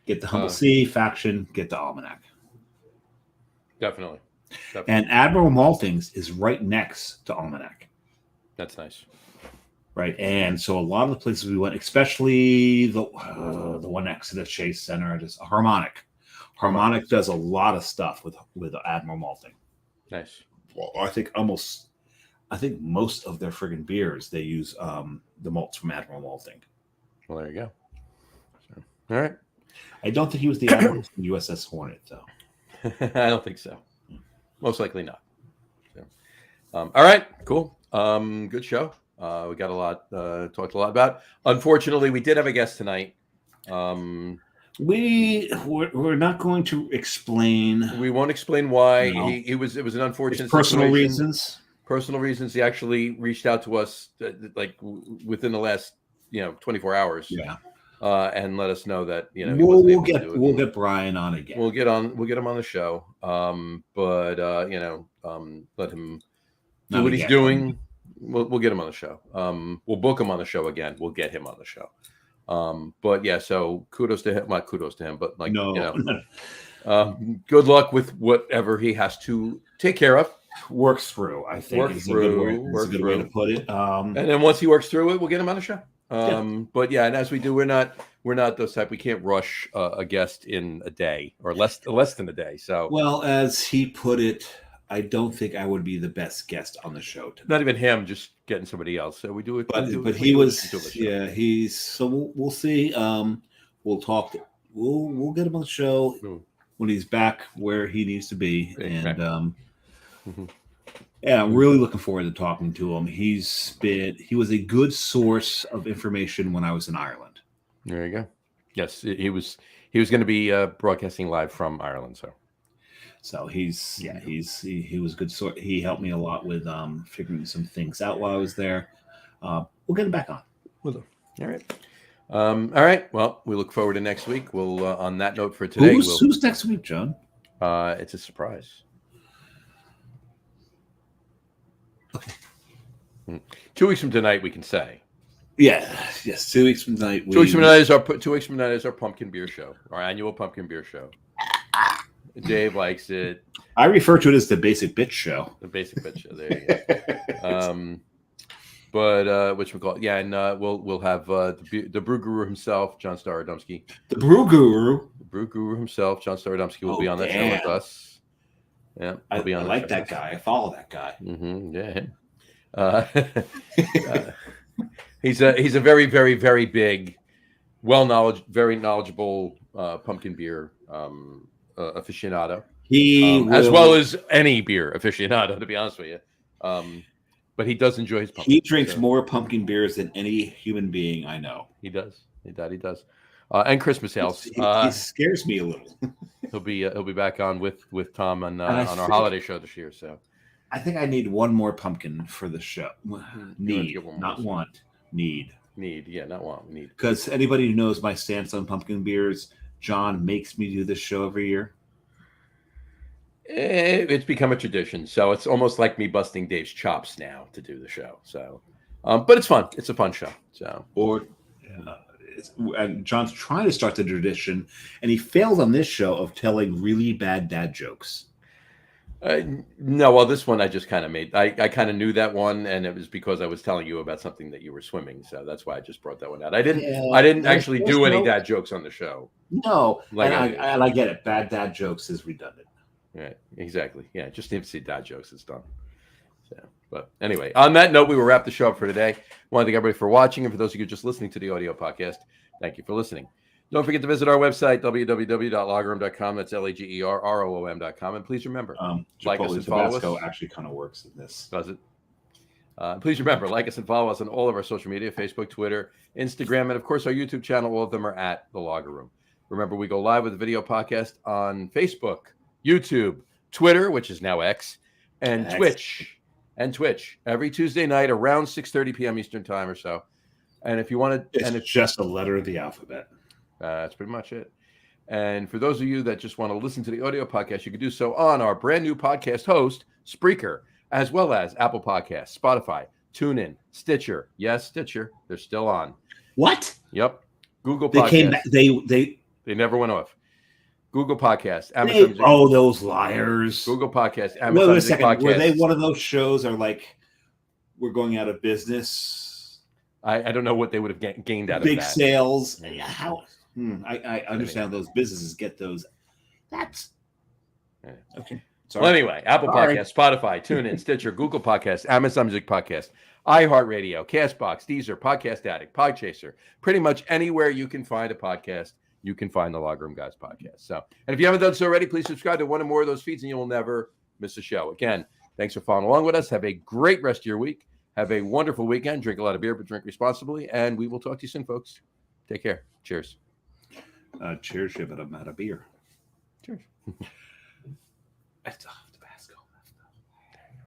get the Humble Sea, Faction, get the Almanac. Definitely. And Admiral Maltings is right next to Almanac. That's nice. Right. And so a lot of the places we went, especially the one next to the Chase Center, just Harmonic. Harmonic does a lot of stuff with Admiral Malting. Nice. Well, I think most of their friggin' beers, they use the malts from Admiral Malting. Well, there you go. So, all right. I don't think he was the Admiral from USS Hornet, though. I don't think so. Most likely not. So, all right. Cool. Good show. We got a lot, talked a lot about. Unfortunately, we did have a guest tonight. We're not going to explain. We won't explain why. No. It was an unfortunate personal situation. reasons. Personal reasons. He actually reached out to us like within the last 24 hours. Yeah. And let us know that we'll get Brian on again. We'll get him on the show. But let him do what he's doing. We'll get him on the show. We'll book him on the show again. We'll get him on the show. But yeah, so kudos to him. Not kudos to him, but good luck with whatever he has to take care of. Works through, I think, is a good way to put it. And then once he works through it, we'll get him on the show. But yeah, and as we do, we're not those type. We can't rush a guest in a day or less than a day. So well, as he put it, I don't think I would be the best guest on the show tonight. Not even him, just getting somebody else. So we do it. But he was, yeah. He's so we'll see. We'll talk. We'll get him on the show when he's back where he needs to be, and yeah, I'm really looking forward to talking to him. He was a good source of information when I was in Ireland. There you go. Yes, he was going to be broadcasting live from Ireland. So he was a good sort. He helped me a lot with figuring some things out while I was there. We'll get him back on. All right. All right. Well, we look forward to next week. We'll on that note for today. Who's next week, John? It's a surprise. Okay. 2 weeks from tonight, we can say. Yes. 2 weeks from tonight. 2 weeks from tonight is our pumpkin beer show, our annual pumpkin beer show. Dave likes it. I refer to it as the Basic Bitch Show. The Basic Bitch Show. There you go. But which we call it, and we'll have the brew guru himself, John Starodomski. The brew guru himself, John Starodomski, will be on that show with us. Yeah, I like that guy. I follow that guy. Yeah. He's a very, very, very big, very knowledgeable pumpkin beer aficionado. As well as any beer aficionado, to be honest with you. But he does enjoy his pumpkin. He drinks more pumpkin beers than any human being I know. He does. He does. And Christmas ales. He scares me a little. He'll be back on with Tom on our holiday show this year. So I think I need one more pumpkin for the show. Need, not want. Need. Yeah, not want. Need. Because anybody who knows my stance on pumpkin beers, John makes me do this show every year. It's become a tradition, so it's almost like me busting Dave's chops now to do the show. So, but it's fun. It's a fun show. So, and John's trying to start the tradition, and he failed on this show of telling really bad dad jokes. No, well, this one I just kind of made. I kind of knew that one, and it was because I was telling you about something that you were swimming. So that's why I just brought that one out. I didn't actually do any dad jokes on the show. No, and I get it. Bad dad jokes is redundant. Right, exactly. Yeah, just need to see dad jokes. It's done. So, but anyway, on that note, we will wrap the show up for today. I want to thank everybody for watching, and for those of you just listening to the audio podcast, thank you for listening. Don't forget to visit our website, www.lagerroom.com. That's LAGERROOM.com. And please remember, like us and follow us. Actually kind of works in this. Does it? Please remember, like us and follow us on all of our social media, Facebook, Twitter, Instagram, and of course our YouTube channel. All of them are at The Lager Room. Remember, we go live with a video podcast on Facebook, YouTube, Twitter, which is now X, and Twitch. and Twitch every Tuesday night around 6:30 p.m. Eastern time or so. And if you want to, it's just a letter of the alphabet. That's pretty much it. And for those of you that just want to listen to the audio podcast, you can do so on our brand new podcast host, Spreaker, as well as Apple Podcasts, Spotify, TuneIn, Stitcher. Yes, Stitcher. They're still on. What? Yep. Google They Podcasts. came back. They never went off. Google Podcasts. Amazon. Those liars. Google Podcasts. Amazon. Wait a second. Podcasts. Were they one of those shows are like, we're going out of business? I don't know what they would have gained out of that. Big sales. How? I understand those businesses get those. That's okay. Sorry. Well, anyway, Apple Podcasts, Spotify, TuneIn, Stitcher, Google Podcasts, Amazon Music Podcast, iHeartRadio, Castbox, Deezer, Podcast Addict, Podchaser. Pretty much anywhere you can find a podcast, you can find the Locker Room Guys podcast. So, and if you haven't done so already, please subscribe to one or more of those feeds, and you will never miss a show. Again, thanks for following along with us. Have a great rest of your week. Have a wonderful weekend. Drink a lot of beer, but drink responsibly. And we will talk to you soon, folks. Take care. Cheers. Cheers, but I'm out of beer. Cheers.